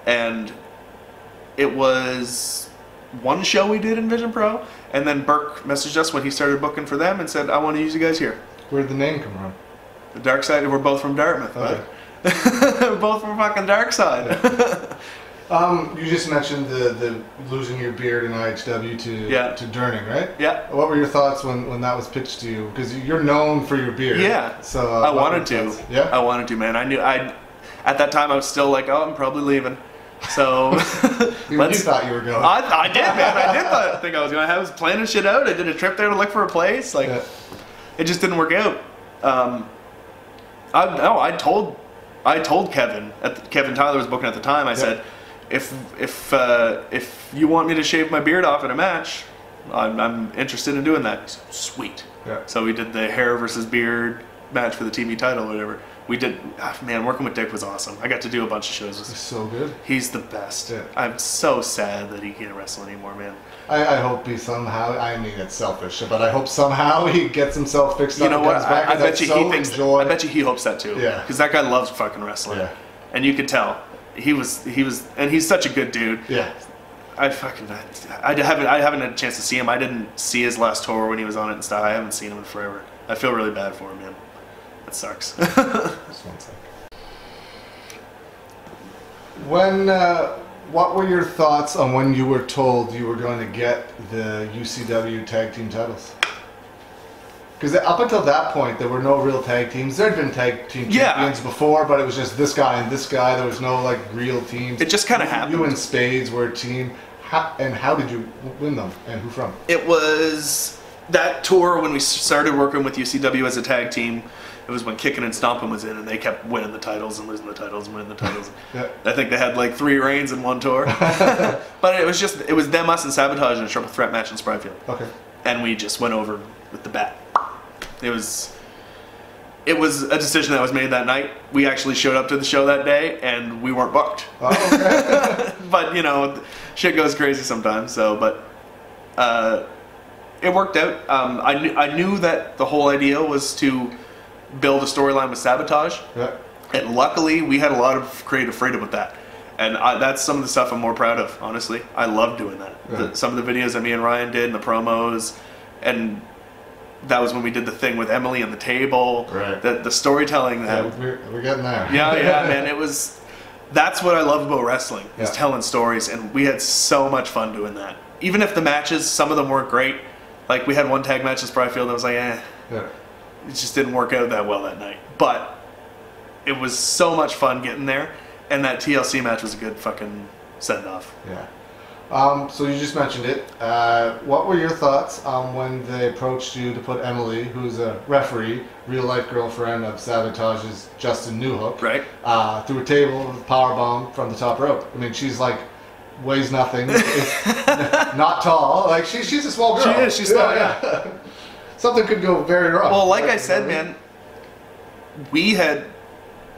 S1: And it was one show we did in Vision Pro, and then Burke messaged us when he started booking for them and said, I want to use you guys here.
S2: Where did the name come from?
S1: The Dark Side. We're both from Dartmouth.
S2: Okay.
S1: We're both from fucking Dark Side.
S2: You just mentioned the losing your beard in IHW to Durning, right?
S1: Yeah.
S2: What were your thoughts when that was pitched to you? Because you're known for your beard.
S1: Yeah.
S2: So
S1: I wanted to.
S2: Yeah.
S1: I wanted to, man. I knew at that time I was still like, oh, I'm probably leaving. So
S2: you thought you were going.
S1: I did, man. I did think I was going. I was planning shit out. I did a trip there to look for a place. Like, it just didn't work out. I told Kevin. Kevin Tyler was booking at the time. I said, if you want me to shave my beard off in a match, I'm interested in doing that. Sweet.
S2: Yeah.
S1: So we did the hair versus beard match for the TV title or whatever. We did, man, working with Dick was awesome. I got to do a bunch of shows.
S2: He's so good.
S1: He's the best.
S2: Yeah.
S1: I'm so sad that he can't wrestle anymore, man.
S2: I hope he somehow, I mean it's selfish, but I hope somehow he gets himself fixed up.
S1: You know what?
S2: Comes back
S1: I bet you he thinks. I bet you he hopes that too.
S2: Yeah.
S1: Because that guy loves fucking wrestling.
S2: Yeah.
S1: And you could tell. He was, and he's such a good dude.
S2: Yeah.
S1: I haven't had a chance to see him. I didn't see his last tour when he was on it and stuff. I haven't seen him in forever. I feel really bad for him, man. That sucks.
S2: Just one second. What were your thoughts on when you were told you were going to get the UCW tag team titles? Because up until that point, there were no real tag teams. There had been tag team champions before, but it was just this guy and this guy. There was no like real teams.
S1: It just kind of happened.
S2: You and Spades were a team. How did you win them, and who from?
S1: It was that tour when we started working with UCW as a tag team. It was when Kickin' and Stompin' was in, and they kept winning the titles and losing the titles and winning the titles.
S2: Yeah.
S1: I think they had like 3 reigns in one tour. But it was them, us, and Sabotage in a triple threat match in Spryfield.
S2: Okay.
S1: And we just went over with the bat. It was a decision that was made that night. We actually showed up to the show that day, and we weren't booked.
S2: Oh, okay.
S1: But you know, shit goes crazy sometimes. So, but it worked out. I knew that the whole idea was to build a storyline with Sabotage, and luckily we had a lot of creative freedom with that. And that's some of the stuff I'm more proud of. Honestly, I love doing that. Some of the videos that me and Ryan did, and the promos, and that was when we did the thing with Emily on the table.
S2: Right.
S1: The storytelling.
S2: We're getting there.
S1: Yeah, man. That's what I love about wrestling, is telling stories, and we had so much fun doing that. Even if the matches, some of them weren't great. Like we had one tag match in Spryfield, and I was like, it just didn't work out that well that night. But it was so much fun getting there, and that TLC match was a good fucking send-off.
S2: Yeah. So you just mentioned it. What were your thoughts on when they approached you to put Emily, who's a referee, real-life girlfriend of Sabotage's Justin Newhook,
S1: right,
S2: through a table with a powerbomb from the top rope? I mean, she's like, weighs nothing, not tall. Like, she's a small girl.
S1: She is. She's small, yeah.
S2: Something could go very wrong.
S1: Well, like I said, man, we had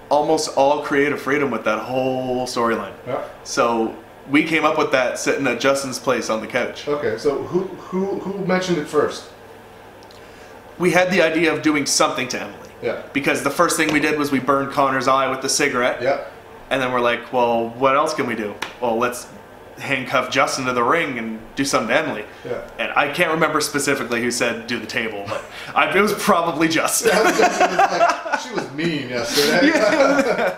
S1: almost all creative freedom with that whole storyline.
S2: Yeah.
S1: So we came up with that sitting at Justin's place on the couch.
S2: Okay, so who mentioned it first?
S1: We had the idea of doing something to Emily.
S2: Yeah.
S1: Because the first thing we did was we burned Connor's eye with the cigarette.
S2: Yeah.
S1: And then we're like, well, what else can we do? Well, let's handcuff Justin to the ring and do something to Emily.
S2: Yeah.
S1: And I can't remember specifically who said do the table, but it was probably Justin.
S2: She was mean yesterday.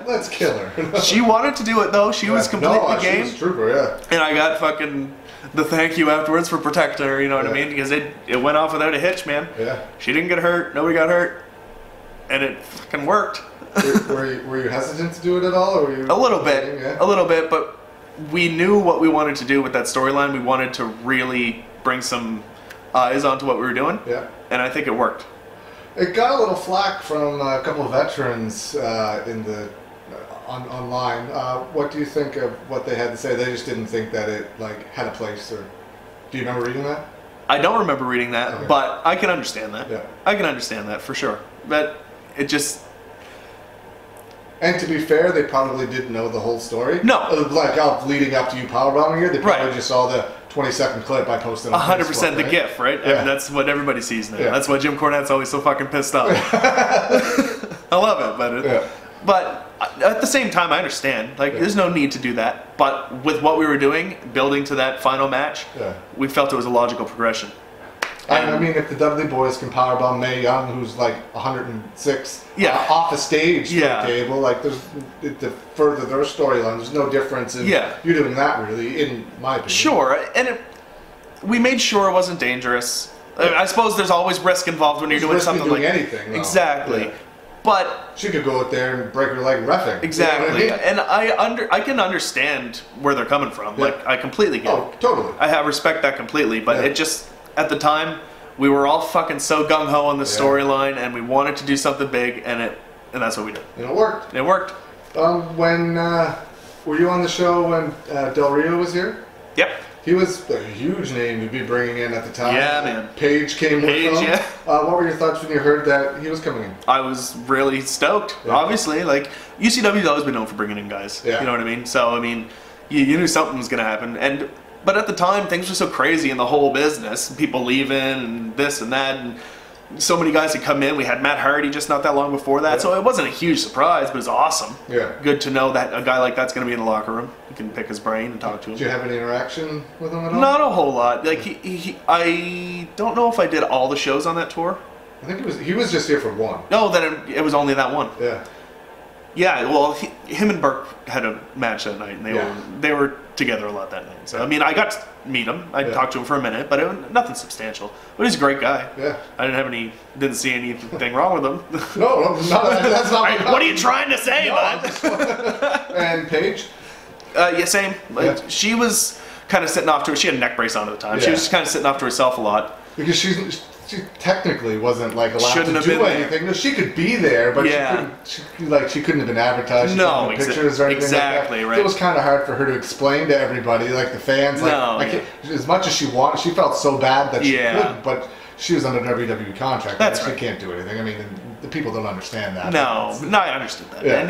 S2: Let's kill her.
S1: She wanted to do it though. She was completely game.
S2: She was a trooper, yeah.
S1: And I got fucking the thank you afterwards for protecting her, you know what I mean? Because it went off without a hitch, man.
S2: Yeah.
S1: She didn't get hurt. Nobody got hurt. And it fucking worked.
S2: Were you hesitant to do it at all? Or were you
S1: a little bit.
S2: Waiting? Yeah.
S1: A little bit, but we knew what we wanted to do with that storyline. We wanted to really bring some eyes onto what we were doing.
S2: Yeah.
S1: And I think it worked.
S2: It got a little flack from a couple of veterans online. What do you think of what they had to say? They just didn't think that it had a place. Or do you remember reading that?
S1: I don't remember reading that,
S2: Okay.
S1: but I can understand that.
S2: Yeah.
S1: I can understand that for sure. But it just...
S2: And to be fair, they probably didn't know the whole story.
S1: No.
S2: Leading up to you powerbombing her, they probably
S1: Right.
S2: just saw the 20-second clip I posted on
S1: 100%
S2: Facebook,
S1: the
S2: right?
S1: GIF, right? I
S2: Yeah.
S1: mean, that's what everybody sees now.
S2: Yeah.
S1: That's why Jim Cornette's always so fucking pissed off. I love it, but at the same time, I understand. There's no need to do that. But with what we were doing, building to that final match, we felt it was a logical progression.
S2: I mean, if the Dudley Boys can powerbomb Mae Young, who's 106,
S1: Yeah.
S2: off a stage for
S1: Yeah.
S2: the table, to further their storyline, there's no difference in you doing that, really, in my opinion.
S1: Sure, and we made sure it wasn't dangerous. I suppose there's always risk involved when you're doing something like
S2: anything. Though.
S1: Exactly.
S2: Yeah.
S1: But
S2: she could go out there and break her leg reffing.
S1: exactly,
S2: You know what I mean?
S1: and I can understand where they're coming from.
S2: Yeah.
S1: I completely get it.
S2: Oh, totally.
S1: I respect that completely, but it just, at the time, we were all fucking so gung-ho on the storyline, and we wanted to do something big, and that's what we did.
S2: And it worked.
S1: It worked.
S2: When were you on the show when Del Rio was here?
S1: Yep.
S2: He was a huge name to be bringing in at the time.
S1: Yeah, man.
S2: Paige came with him.
S1: Yeah.
S2: What were your thoughts when you heard that he was coming in?
S1: I was really stoked, obviously. UCW's always been known for bringing in guys.
S2: Yeah.
S1: You know what I mean? So, I mean, you knew something was going to happen. But at the time, things were so crazy in the whole business. People leaving and this and that. And so many guys had come in. We had Matt Hardy just not that long before that. So it wasn't a huge surprise, but it was awesome.
S2: Yeah.
S1: Good to know that a guy like that's going to be in the locker room. You can pick his brain and talk to him.
S2: Did you have any interaction with him at all?
S1: Not a whole lot. I don't know if I did all the shows on that tour.
S2: I think he was just here for one.
S1: No, then it was only that one.
S2: Yeah.
S1: Yeah, well, him and Burke had a match that night, and they were together a lot that night. So I mean, I got to meet him. I talked to him for a minute, but nothing substantial. But he's a great guy.
S2: Yeah.
S1: I didn't see anything wrong with him.
S2: No, that's not.
S1: What are you trying to say, bud?
S2: And Paige?
S1: Yeah, same. She was kind of sitting off to her. She had a neck brace on at the time. She was just kind of sitting off to herself a lot.
S2: Because she technically wasn't allowed
S1: Shouldn't
S2: to
S1: have
S2: do
S1: been
S2: anything. No, she could be there, but she couldn't have been advertised. She couldn't have pictures or anything
S1: exactly,
S2: like that.
S1: right.
S2: It was kind of hard for her to explain to everybody, the fans. As much as she wanted, she felt so bad that she couldn't, but she was under WWE contract.
S1: That's
S2: she
S1: right.
S2: can't do anything. I mean, the people don't understand that.
S1: No, I understood that.
S2: Yeah.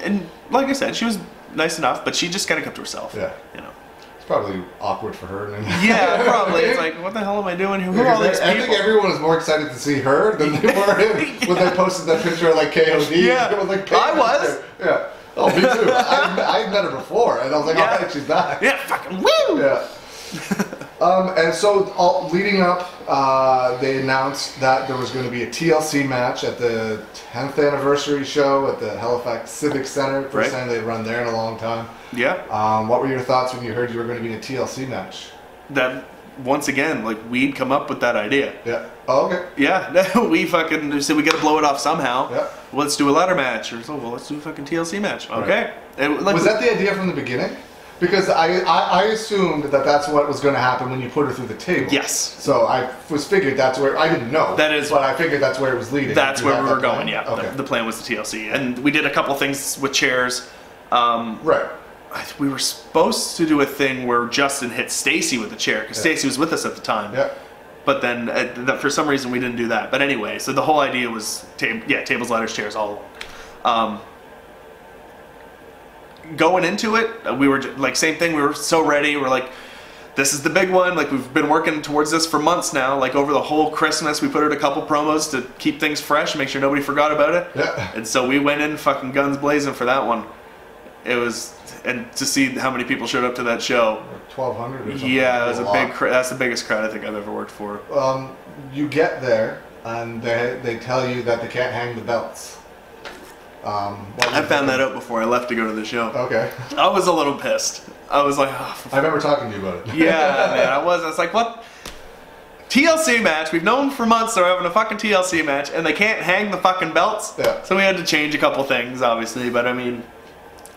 S1: And like I said, she was nice enough, but she just kind of kept to herself.
S2: Yeah.
S1: You know.
S2: It's probably awkward for her.
S1: Yeah, probably. It's like, what the hell am I doing? Who are all these people?
S2: I think everyone was more excited to see her than they were him when they posted that picture of KOD.
S1: Yeah, I was.
S2: Yeah. Oh, me too. I met her before, and I was like, all right, she's back.
S1: Yeah, fucking woo!
S2: Yeah. And so, leading up, they announced that there was going to be a TLC match at the 10th anniversary show at the Halifax Civic Center. First time they'd run there in a long time.
S1: Yeah.
S2: What were your thoughts when you heard you were going to be in a TLC match?
S1: That, once again, we'd come up with that idea.
S2: Yeah. Oh, okay.
S1: Yeah. We fucking said we got to blow it off somehow.
S2: Yeah.
S1: Let's do a ladder match. Or so, well, let's do a fucking TLC match. Okay.
S2: Right. Was that the idea from the beginning? Because I assumed that that's what was going to happen when you put her through the table.
S1: Yes.
S2: So I figured that's where, I didn't know.
S1: That is.
S2: But I figured that's where it was leading.
S1: That's where we were
S2: plan?
S1: going, yeah.
S2: Okay.
S1: The plan was the TLC. And we did a couple things with chairs.
S2: Right.
S1: We were supposed to do a thing where Justin hit Stacy with the chair, because Stacy was with us at the time.
S2: Yeah.
S1: But then, for some reason, we didn't do that. But anyway, so the whole idea was, tables, ladders, chairs, all along. Going into it, we were same thing. We were so ready. We're like, this is the big one. We've been working towards this for months now. Over the whole Christmas, we put out a couple promos to keep things fresh, make sure nobody forgot about it.
S2: Yeah.
S1: And so we went in fucking guns blazing for that one. It was, and to see how many people showed up to that show.
S2: 1,200 or something.
S1: Yeah, it was a big crowd. That's the biggest crowd I think I've ever worked for.
S2: You get there, and they tell you that they can't hang the belts.
S1: I found that out before I left to go to the show.
S2: Okay.
S1: I was a little pissed. I was like, oh,
S2: I remember talking to you about it.
S1: yeah, man, I was like, what? TLC match, we've known for months they're having a fucking TLC match, and they can't hang the fucking belts?
S2: Yeah.
S1: So we had to change a couple things, obviously, but I mean,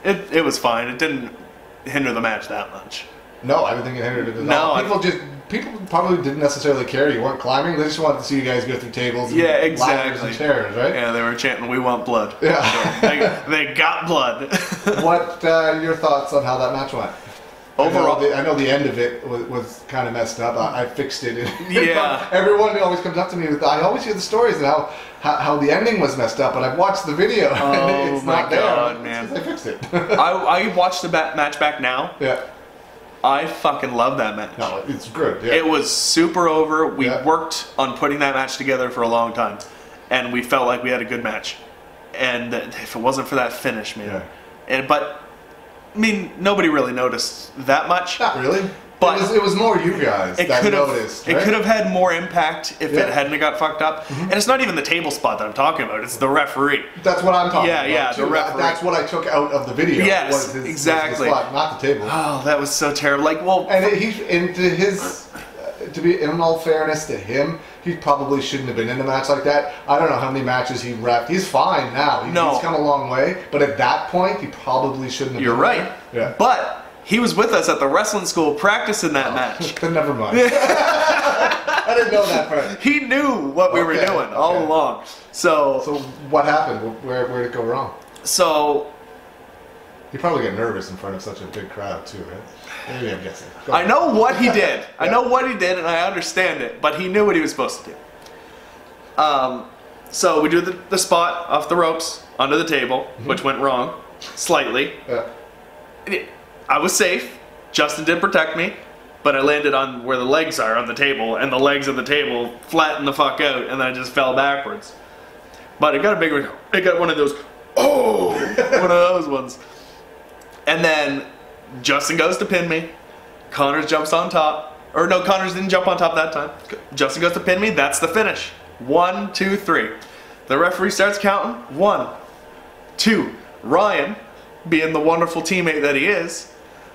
S1: it was fine. It didn't hinder the match that much.
S2: No, I didn't think it hindered it at
S1: No,
S2: all. People probably didn't necessarily care you weren't climbing. They just wanted to see you guys go through tables and
S1: Yeah,
S2: ladders
S1: exactly.
S2: and chairs, right?
S1: Yeah, they were chanting, "We want blood."
S2: Yeah.
S1: So they got blood.
S2: What your thoughts on how that match went?
S1: Overall,
S2: I know the end of it was kind of messed up. I fixed it.
S1: Yeah.
S2: Everyone always comes up to me with, I always hear the stories and how the ending was messed up, but I've watched the video and it's
S1: my
S2: not there.
S1: God,
S2: It's
S1: man.
S2: 'cause I fixed it.
S1: I watched the match back now.
S2: Yeah.
S1: I fucking love that match.
S2: No, it's good. Yeah.
S1: It was super over. We
S2: Yeah.
S1: worked on putting that match together for a long time, and we felt like we had a good match. And if it wasn't for that finish, man.
S2: Yeah.
S1: But I mean, nobody really noticed that much.
S2: Not really.
S1: But
S2: it was more you guys that noticed. Right?
S1: It could have had more impact if
S2: Yeah.
S1: it hadn't got fucked up. And it's not even the table spot that I'm talking about. It's the referee.
S2: That's what I'm talking about.
S1: Yeah,
S2: too.
S1: the referee.
S2: That's what I took out of the video.
S1: Yes,
S2: was his
S1: exactly.
S2: spot, not the table.
S1: Oh, that was so terrible. Like, well,
S2: And to be in all fairness to him, he probably shouldn't have been in a match like that. I don't know how many matches he reffed. He's fine now. He's come a long way. But at that point, he probably shouldn't have.
S1: you're
S2: been
S1: right.
S2: There. Yeah.
S1: But he was with us at the wrestling school practicing that match.
S2: Then never mind. I didn't know that part.
S1: He knew what we were doing all along. So
S2: So what happened? Where did it go wrong? He probably get nervous in front of such a big crowd too, right? Maybe I'm guessing. Go
S1: I
S2: ahead.
S1: know what he did. I know what he did, and I understand it. But he knew what he was supposed to do. So we do the spot off the ropes under the table, which went wrong slightly.
S2: Yeah.
S1: I was safe. Justin did protect me, but I landed on where the legs are on the table, and the legs of the table flattened the fuck out, and then I just fell backwards. But it got it got one of those, one of those ones. And then Justin goes to pin me. Connors jumps on top. Or no, Connors didn't jump on top that time. Justin goes to pin me. That's the finish. 1, 2, 3. The referee starts counting. 1, 2. Ryan, being the wonderful teammate that he is,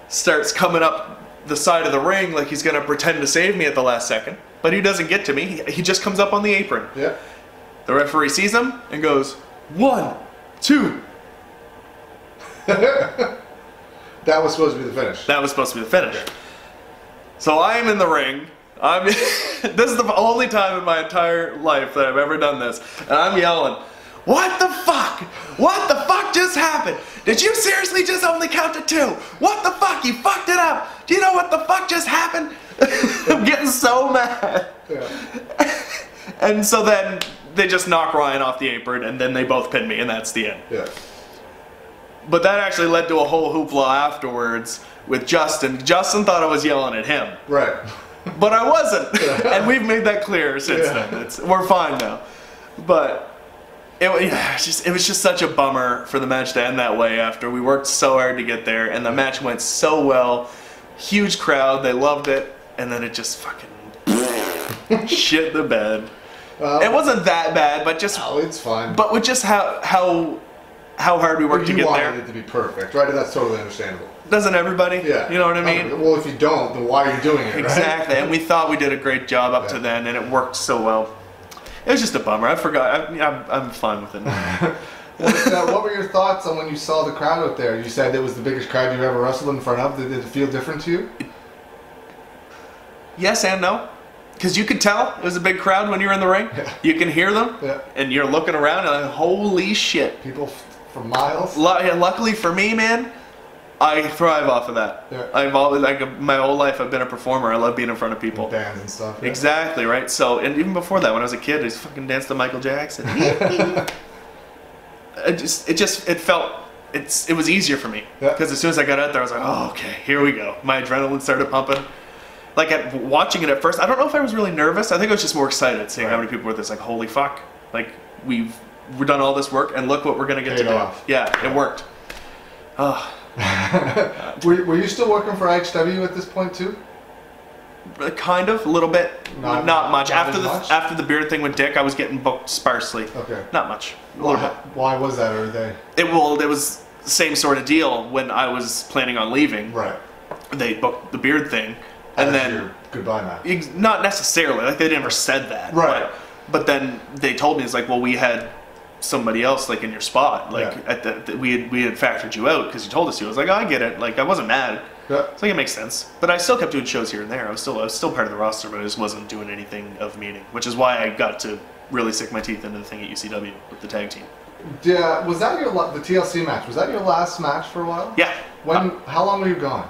S1: starts coming up the side of the ring like he's going to pretend to save me at the last second. But he doesn't get to me. He just comes up on the apron.
S2: Yeah.
S1: The referee sees him and goes, 1, 2.
S2: That was supposed to be the finish.
S1: That was supposed to be the finish. So I am in the ring. This is the only time in my entire life that I've ever done this. And I'm yelling, "What the fuck? What the fuck just happened? Did you seriously just only count to 2? What the fuck? You fucked it up. Do you know what the fuck just happened?" I'm getting so mad.
S2: Yeah.
S1: And so then they just knock Ryan off the apron, and then they both pin me, and that's the end.
S2: Yeah.
S1: But that actually led to a whole hoopla afterwards with Justin. Justin thought I was yelling at him.
S2: Right.
S1: But I wasn't. And we've made that clear since then. We're fine now. But it was just such a bummer for the match to end that way after we worked so hard to get there, and the match went so well. Huge crowd, they loved it, and then it just fucking shit the bed. It wasn't that bad, but just
S2: Oh, it's fine.
S1: but with just how hard we worked to
S2: you
S1: get
S2: wanted
S1: there.
S2: it to be perfect, right? And that's totally understandable.
S1: Doesn't everybody?
S2: Yeah.
S1: You know what I mean?
S2: Well, if you don't, then why are you doing it, right?
S1: Exactly. And we thought we did a great job up to then, and it worked so well. It was just a bummer. I forgot. I'm fine with it now.
S2: What were your thoughts on when you saw the crowd out there? You said it was the biggest crowd you've ever wrestled in front of. Did it feel different to you?
S1: Yes and no. Because you could tell it was a big crowd when you're in the ring.
S2: Yeah.
S1: You can hear them, and you're looking around, and like, holy shit.
S2: People for miles?
S1: Luckily for me, man, I thrive off of that.
S2: Yeah.
S1: I've always, my whole life, I've been a performer. I love being in front of people.
S2: Bands and stuff. Yeah.
S1: Exactly, right? So, and even before that, when I was a kid, I just fucking danced to Michael Jackson. It was easier for me. Because as soon as I got out there, I was like, oh, okay, here we go. My adrenaline started pumping. Like, watching it at first, I don't know if I was really nervous. I think I was just more excited seeing how many people were there. It's like, holy fuck. Like, we've done all this work, and look what we're going to get to do.
S2: Off.
S1: Yeah, it worked. Oh,
S2: Were you still working for IHW at this point too?
S1: Kind of, a little bit, not much.
S2: not
S1: After
S2: as
S1: the
S2: much?
S1: after the beard thing with Dick, I was getting booked sparsely.
S2: Okay.
S1: Not much, a little bit.
S2: Why was that? Or they?
S1: It was the same sort of deal when I was planning on leaving.
S2: Right.
S1: They booked the beard thing, and
S2: As
S1: then
S2: your goodbye match.
S1: not necessarily, like they never said that.
S2: Right.
S1: But then they told me, it's like, well, we had somebody else like in your spot, like
S2: Yeah.
S1: we had factored you out because you told us to. I was like, oh, I get it. Like I wasn't mad.
S2: Yeah.
S1: It's like it makes sense. But I still kept doing shows here and there. I was still part of the roster, but I just wasn't doing anything of meaning, which is why I got to really stick my teeth into the thing at UCW with the tag team.
S2: Yeah. Was that the TLC match? Was that your last match for a while?
S1: Yeah.
S2: How long were you gone?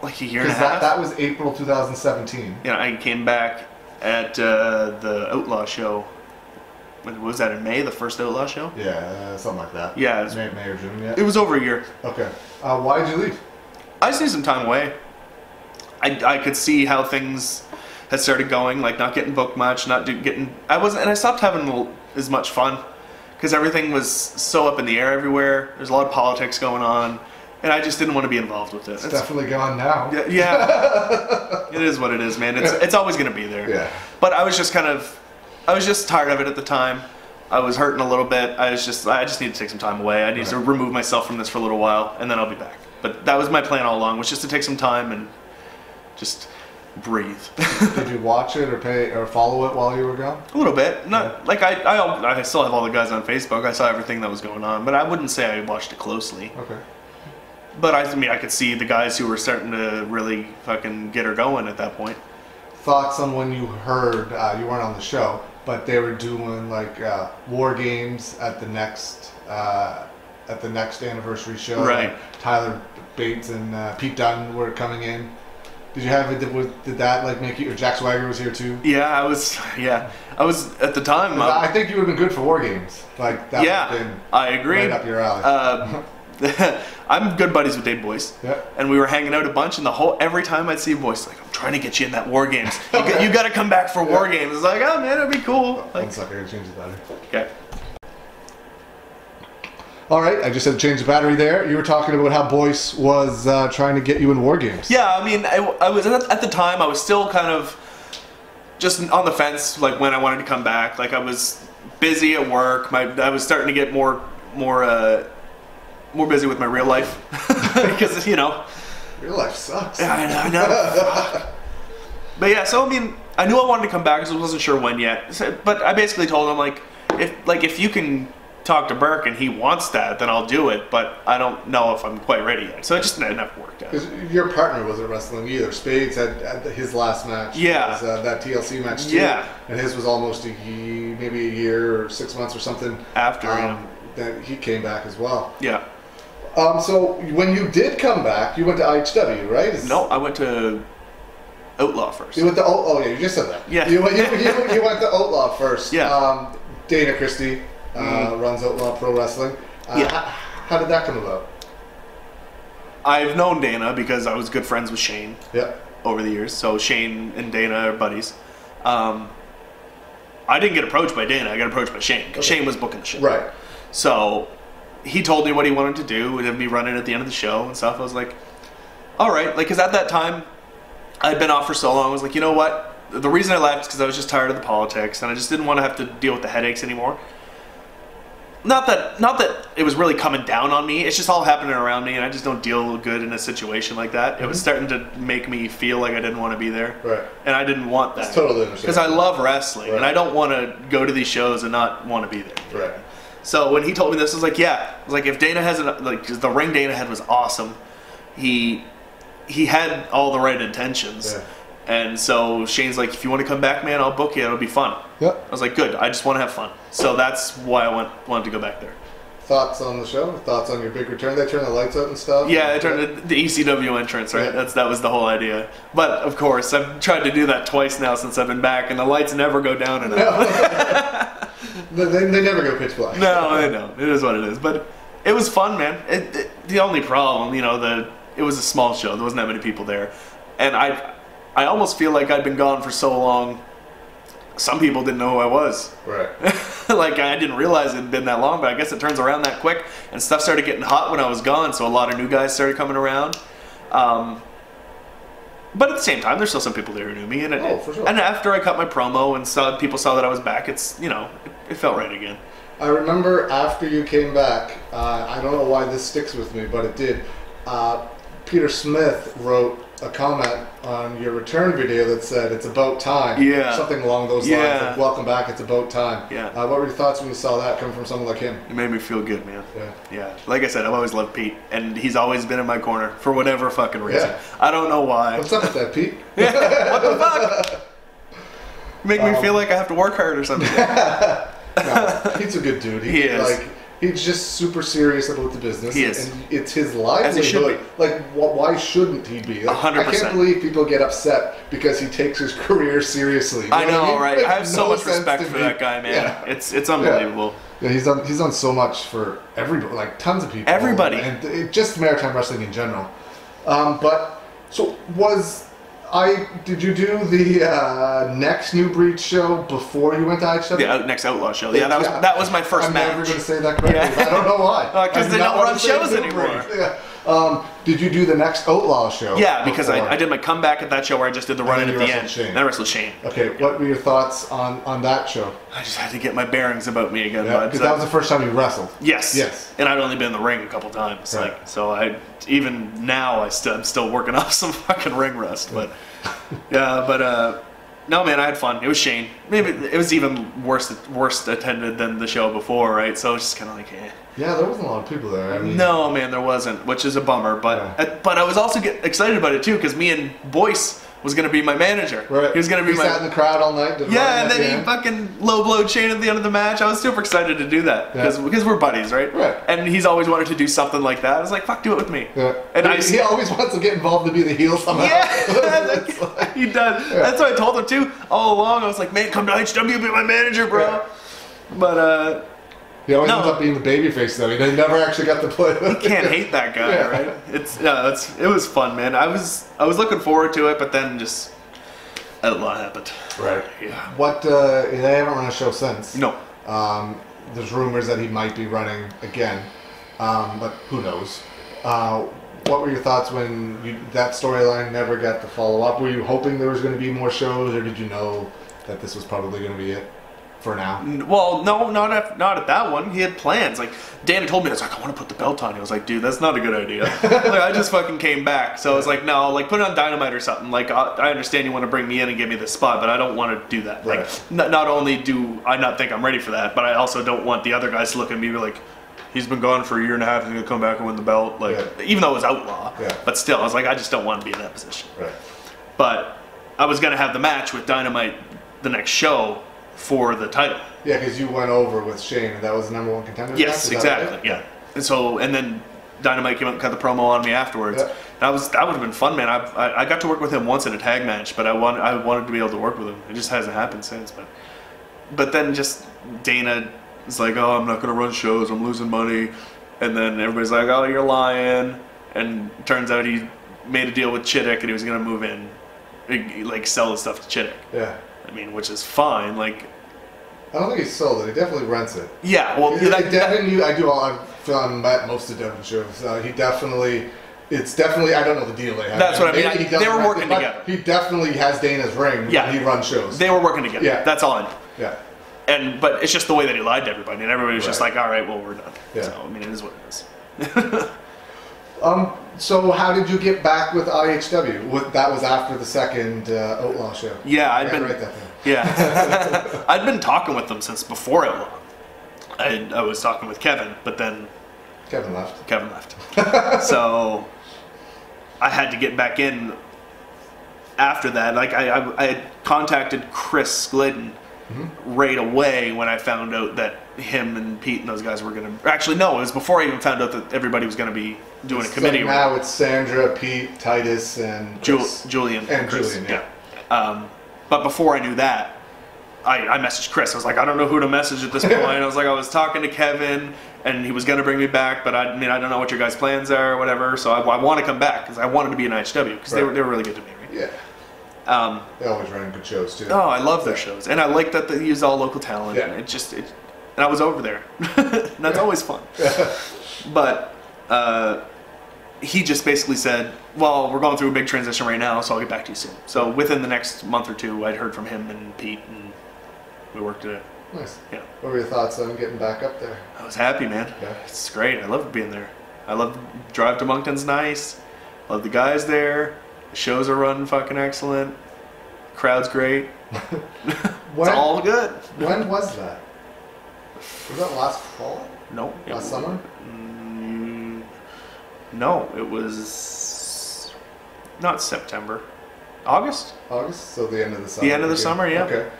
S1: Like a year and a
S2: Because
S1: half.
S2: that was April 2017.
S1: You know, I came back at the Outlaw show. When was that, in May? The first Outlaw show?
S2: Yeah, something like that.
S1: Yeah, it was-
S2: May or June. Yeah.
S1: It was over a year.
S2: Okay. Why did you leave?
S1: I just need some time away. I could see how things had started going, like not getting booked much, and I stopped having as much fun because everything was so up in the air everywhere. There's a lot of politics going on, and I just didn't want to be involved with it.
S2: It's definitely gone now.
S1: Yeah. It is what it is, man. It's always going to be there.
S2: Yeah.
S1: But I was just tired of it at the time. I was hurting a little bit. I just need to take some time away. I need to remove myself from this for a little while, and then I'll be back. But that was my plan all along, was just to take some time and just breathe.
S2: Did you watch it or follow it while you were gone?
S1: A little bit. Not like I still have all the guys on Facebook. I saw everything that was going on, but I wouldn't say I watched it closely.
S2: Okay.
S1: But I mean, I could see the guys who were starting to really fucking get her going at that point.
S2: Thoughts on when you heard, you weren't on the show, but they were doing like war games at the next anniversary show.
S1: Right.
S2: And Tyler Bates and Pete Dunne were coming in. Did you have it? Did that like make you? Or Jack Swagger was here too.
S1: Yeah, I was at the time.
S2: I think you would have been good for war games. Like that.
S1: Yeah,
S2: would have been
S1: I agree.
S2: right up your alley.
S1: I'm good buddies with Dave Boyce.
S2: Yeah.
S1: And we were hanging out a bunch, and every time I'd see Boyce, like, I'm trying to get you in that War Games. You got to come back for War Games. It's like, oh man, it'd be cool. Like,
S2: One second, I gotta change the battery.
S1: okay.
S2: All right, I just had to change the battery there. You were talking about how Boyce was trying to get you in war games.
S1: Yeah, I mean, I was at the time. I was still kind of just on the fence, like when I wanted to come back. Like I was busy at work. I was starting to get more busy with my real life because
S2: Real life sucks.
S1: I know. But yeah, so I mean, I knew I wanted to come back, so I wasn't sure when yet. But I basically told him if you can talk to Burke and he wants that, then I'll do it. But I don't know if I'm quite ready yet. So it just never worked out.
S2: Because your partner wasn't wrestling either. Spades had his last match.
S1: Yeah.
S2: Was, that TLC match too.
S1: Yeah.
S2: And his was almost maybe a year or 6 months or something
S1: After,
S2: that he came back as well.
S1: Yeah.
S2: So when you did come back, you went to IHW, right?
S1: No, I went to Outlaw first.
S2: You went to yeah, you just said that.
S1: Yeah.
S2: You went to Outlaw first.
S1: Yeah.
S2: Dana Christie runs Outlaw Pro Wrestling.
S1: Yeah.
S2: How did that come about?
S1: I've known Dana because I was good friends with Shane.
S2: Yeah.
S1: Over the years, so Shane and Dana are buddies. I didn't get approached by Dana. I got approached by Shane because Shane was booking the show.
S2: Right.
S1: So he told me what he wanted to do, would have me run it at the end of the show and stuff. I was like, all right, like, because at that time I'd been off for so long. I was like, you know what? The reason I left is because I was just tired of the politics and I just didn't want to have to deal with the headaches anymore. Not that it was really coming down on me. It's just all happening around me, and I just don't deal good in a situation like that. It was starting to make me feel like I didn't want to be there,
S2: right?
S1: And I didn't want that.
S2: That's totally understandable.
S1: Because I love wrestling,
S2: right.
S1: And I don't want to go to these shows and not want to be there.
S2: Right.
S1: So when he told me this, I was like, yeah. I was like, if Dana has the ring Dana had was awesome. He had all the right intentions.
S2: Yeah.
S1: And so Shane's like, if you want to come back, man, I'll book you. It'll be fun.
S2: Yep.
S1: I was like, good. I just want to have fun. So that's why I wanted to go back there.
S2: Thoughts on the show? Thoughts on your big return? They turned the lights out and stuff?
S1: Yeah, they turned the ECW entrance, right?
S2: Yeah.
S1: That was the whole idea. But, of course, I've tried to do that twice now since I've been back, and the lights never go down enough.
S2: No. they never go pitch black.
S1: No, they don't. It is what it is. But it was fun, man. The only problem, it was a small show. There wasn't that many people there. And I almost feel like I'd been gone for so long. some people didn't know who I was.
S2: Right.
S1: Like, I didn't realize it had been that long, but I guess it turns around that quick, and stuff started getting hot when I was gone, so a lot of new guys started coming around. But at the same time, there's still some people there who knew me, and
S2: for sure.
S1: And after I cut my promo and people saw that I was back, it's, you know, it felt right again.
S2: I remember after you came back, I don't know why this sticks with me, but it did. Peter Smith wrote a comment on your return video that said, "It's about time."
S1: Yeah.
S2: Something along those lines, like, "Welcome back, it's about time."
S1: Yeah.
S2: What were your thoughts when you saw that come from someone like him?
S1: It made me feel good, man.
S2: Yeah.
S1: Yeah. Like I said, I've always loved Pete, and he's always been in my corner for whatever fucking reason.
S2: Yeah.
S1: I don't know why.
S2: What's up with that, Pete?
S1: What the fuck? Make me feel like I have to work hard or something.
S2: No, Pete's a good dude.
S1: He is.
S2: Like, he's just super serious about the business.
S1: He is.
S2: And it's his
S1: As he should
S2: livelihood. Like, why shouldn't he be? Like,
S1: 100%.
S2: I can't believe people get upset because he takes his career seriously. You
S1: I know,
S2: what mean?
S1: right?
S2: Makes
S1: I have so
S2: no
S1: much
S2: sense
S1: respect
S2: to
S1: for
S2: me.
S1: that guy, man.
S2: Yeah.
S1: It's unbelievable.
S2: Yeah, he's done so much for everybody, like tons of people.
S1: Everybody.
S2: And just maritime wrestling in general. Did you do the next New Breed show before you went to IHW?
S1: The next Outlaw show. Yeah, that was my first
S2: I'm
S1: match.
S2: never going to say that correctly.
S1: Yeah.
S2: I don't know why.
S1: Because they don't run shows anymore.
S2: Yeah. Did you do the next Outlaw show?
S1: Yeah, because
S2: before?
S1: I did my comeback at that show where I just did the run-in
S2: then
S1: at
S2: you
S1: the
S2: wrestled
S1: end.
S2: Shane.
S1: And I wrestled Shane.
S2: Okay, what were your thoughts on that show?
S1: I just had to get my bearings about me again,
S2: Yeah,
S1: bud.
S2: because that was the first time you wrestled.
S1: Yes.
S2: Yes.
S1: And I'd only been in the ring a couple times.
S2: Right.
S1: Like, so even now I'm still working off some fucking ring rust. But no, man, I had fun. It was Shane. Maybe it was even worse attended than the show before, right? So it was just kind of like, eh.
S2: Yeah, there wasn't a lot of people there. I mean,
S1: No, man, there wasn't, which is a bummer. But I was also excited about it too, because me and Boyce was going to be my manager.
S2: right.
S1: He was going to be
S2: sat in the crowd all night.
S1: Yeah, and then he fucking low-blowed Shane at the end of the match. I was super excited to do that because we're buddies, right?
S2: Right.
S1: And he's always wanted to do something like that. I was like, fuck, do it with me.
S2: Yeah.
S1: And
S2: he always wants to get involved to be the heel somehow.
S1: Yeah, he does.
S2: Yeah.
S1: That's what I told him too all along. I was like, man, come to HW, be my manager, bro.
S2: Yeah.
S1: But
S2: he always
S1: No.
S2: ends up being the babyface, though. He never actually got to play.
S1: you can't hate that guy,
S2: Yeah.
S1: right? It was fun, man. I was looking forward to it, but then just Outlaw happened.
S2: Right.
S1: Yeah.
S2: What? They haven't run a show since.
S1: No.
S2: There's rumors that he might be running again, but who knows? What were your thoughts when that storyline never got to follow up? Were you hoping there was going to be more shows, or did you know that this was probably going to be it for now?
S1: Well, no, not at that one. He had plans. Like, Dana told me, I was like, I want to put the belt on. He was like, dude, that's not a good idea. Like, I just fucking came back. So I was like, no, like, put it on Dynamite or something. Like, I understand you want to bring me in and give me this spot, but I don't want to do that.
S2: Right.
S1: Like, not only do I not think I'm ready for that, but I also don't want the other guys to look at me and be like, he's been gone for a year and a half, he's going to come back and win the belt. Like, even though it was Outlaw.
S2: Yeah.
S1: But still, I was like, I just don't want to be in that position.
S2: Right.
S1: But I was going to have the match with Dynamite the next show for the title.
S2: Yeah, because you went over with Shane, and that was the number one contender.
S1: Yes,
S2: match? Is that
S1: exactly.
S2: right?
S1: Yeah. And then Dynamite came out and cut the promo on me afterwards.
S2: Yeah.
S1: And that would have been fun, man. I got to work with him once in a tag match, but I wanted to be able to work with him. It just hasn't happened since. But then just Dana is like, oh, I'm not going to run shows. I'm losing money. And then everybody's like, oh, you're lying. And it turns out he made a deal with Chittick and he was going to move in, like sell his stuff to Chittick.
S2: Yeah.
S1: I mean, which is fine. Like,
S2: I don't think he sold it. He definitely rents it.
S1: yeah, well,
S2: Like Devin, I've met most of Devin's shows. It's definitely, I don't know the deal they have.
S1: That's what I mean.
S2: Maybe he
S1: They
S2: doesn't
S1: were
S2: rent
S1: working
S2: it, but
S1: together.
S2: He definitely has Dana's ring
S1: Yeah.
S2: when he runs shows.
S1: they were working together.
S2: Yeah.
S1: That's all I know.
S2: Yeah.
S1: But it's just the way that he lied to everybody, and everybody was just
S2: Right.
S1: like, "All right, well, we're done."
S2: Yeah.
S1: So I mean, it is what it is.
S2: So how did you get back with IHW? That was after the second Outlaw show.
S1: Yeah, I'd
S2: I
S1: been.
S2: write that down.
S1: Yeah, I'd been talking with them since before Outlaw. I was talking with Kevin, but then
S2: Kevin left.
S1: Kevin left. So I had to get back in after that. Like I had contacted Chris Glidden right away when I found out that him and Pete and those guys were going to... Actually, no, it was before I even found out that everybody was going to be doing a committee.
S2: So now it's Sandra, Pete, Titus, and Chris.
S1: Julian.
S2: And
S1: Chris.
S2: Julian, yeah.
S1: But before I knew that, I messaged Chris. I was like, I don't know who to message at this point. I was like, I was talking to Kevin, and he was going to bring me back, but I don't know what your guys' plans are or whatever, so I want to come back, because I wanted to be in IHW, because they were really good to me, right?
S2: Yeah. They always run good shows too.
S1: Oh, I love their shows, and I like that they use all local talent.
S2: Yeah.
S1: And and I was over there. And that's always fun. But he just basically said, "Well, we're going through a big transition right now, so I'll get back to you soon." So within the next month or two, I'd heard from him and Pete, and we worked it.
S2: Nice.
S1: Yeah.
S2: What were your thoughts on getting back up there?
S1: I was happy, man.
S2: Yeah.
S1: It's great. I love being there. I love the drive to Moncton's nice. Love the guys there. The shows are running fucking excellent. Crowd's great. It's all good.
S2: When was that? Was that last fall?
S1: No.
S2: Last summer?
S1: No, it was not September. August?
S2: August? So the end of the summer.
S1: The end of the summer, yeah.
S2: Okay.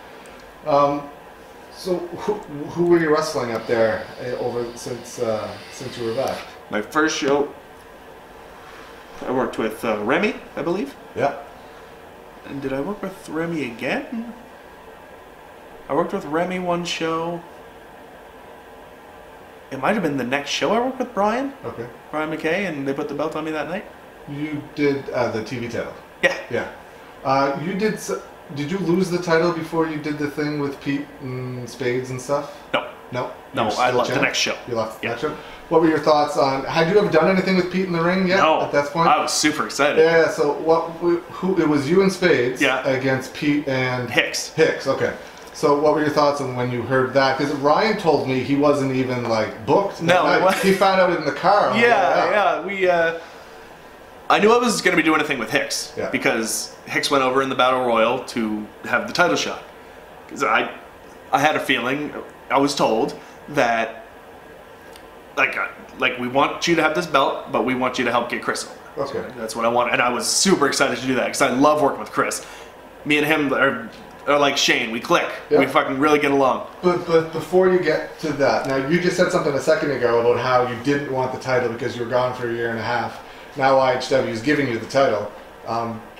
S2: So who were you wrestling up there since you were back?
S1: My first show, I worked with Remy, I believe.
S2: Yeah.
S1: And did I work with Remy again? I worked with Remy one show. It might have been the next show I worked with Brian.
S2: Okay.
S1: Brian McKay, and they put the belt on me that night.
S2: You did the TV title.
S1: Yeah.
S2: Yeah. You did. Did you lose the title before you did the thing with Pete and Spades and stuff?
S1: No.
S2: No.
S1: No, I left the next show.
S2: You left the
S1: Yeah.
S2: next show. What were your thoughts on? Had you ever done anything with Pete in the ring yet?
S1: No.
S2: At that point.
S1: I was super excited.
S2: Yeah. So who? It was you and Spades.
S1: Yeah.
S2: Against Pete and
S1: Hicks.
S2: Hicks. Okay. So what were your thoughts on when you heard that? Because Ryan told me he wasn't even like booked.
S1: No,
S2: that night. He found out in the car. on the way out.
S1: Yeah. We. I knew I was going to be doing a thing with Hicks
S2: Yeah.
S1: because Hicks went over in the Battle Royal to have the title shot. Because I had a feeling, I was told that like we want you to have this belt, but we want you to help get Chris over.
S2: Okay.
S1: That's what I want, and I was super excited to do that because I love working with Chris. Me and him are like Shane. We click.
S2: Yeah.
S1: We fucking really get along.
S2: But before you get to that, now you just said something a second ago about how you didn't want the title because you were gone for a year and a half. Now IHW is giving you the title.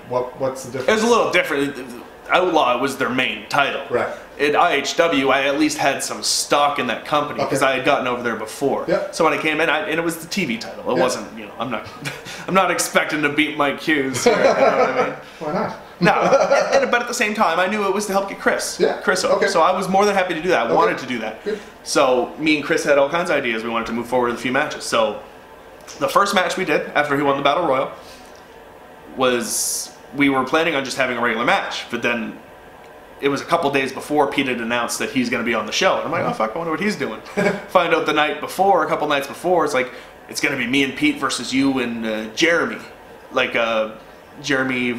S2: What's the difference?
S1: It was a little different. Outlaw was their main title.
S2: Right.
S1: At IHW, I at least had some stock in that company because I had gotten over there before.
S2: Yeah.
S1: So when I came in, and it was the TV title. It
S2: Yeah.
S1: wasn't, I'm not expecting to beat Mike Hughes here. You know what I mean?
S2: Why not?
S1: No, but at the same time, I knew it was to help get Chris.
S2: Yeah.
S1: Chris over.
S2: Okay.
S1: So I was more than happy to do that. I
S2: Okay.
S1: wanted to do that.
S2: Good.
S1: So me and Chris had all kinds of ideas. We wanted to move forward with a few matches. So the first match we did after he won the Battle Royal was we were planning on just having a regular match, but then it was a couple days before Pete had announced that he's going to be on the show. And I'm like, oh fuck, I wonder what he's doing. Find out the night before, a couple nights before, it's like, it's going to be me and Pete versus you and Jeremy. Like Jeremy,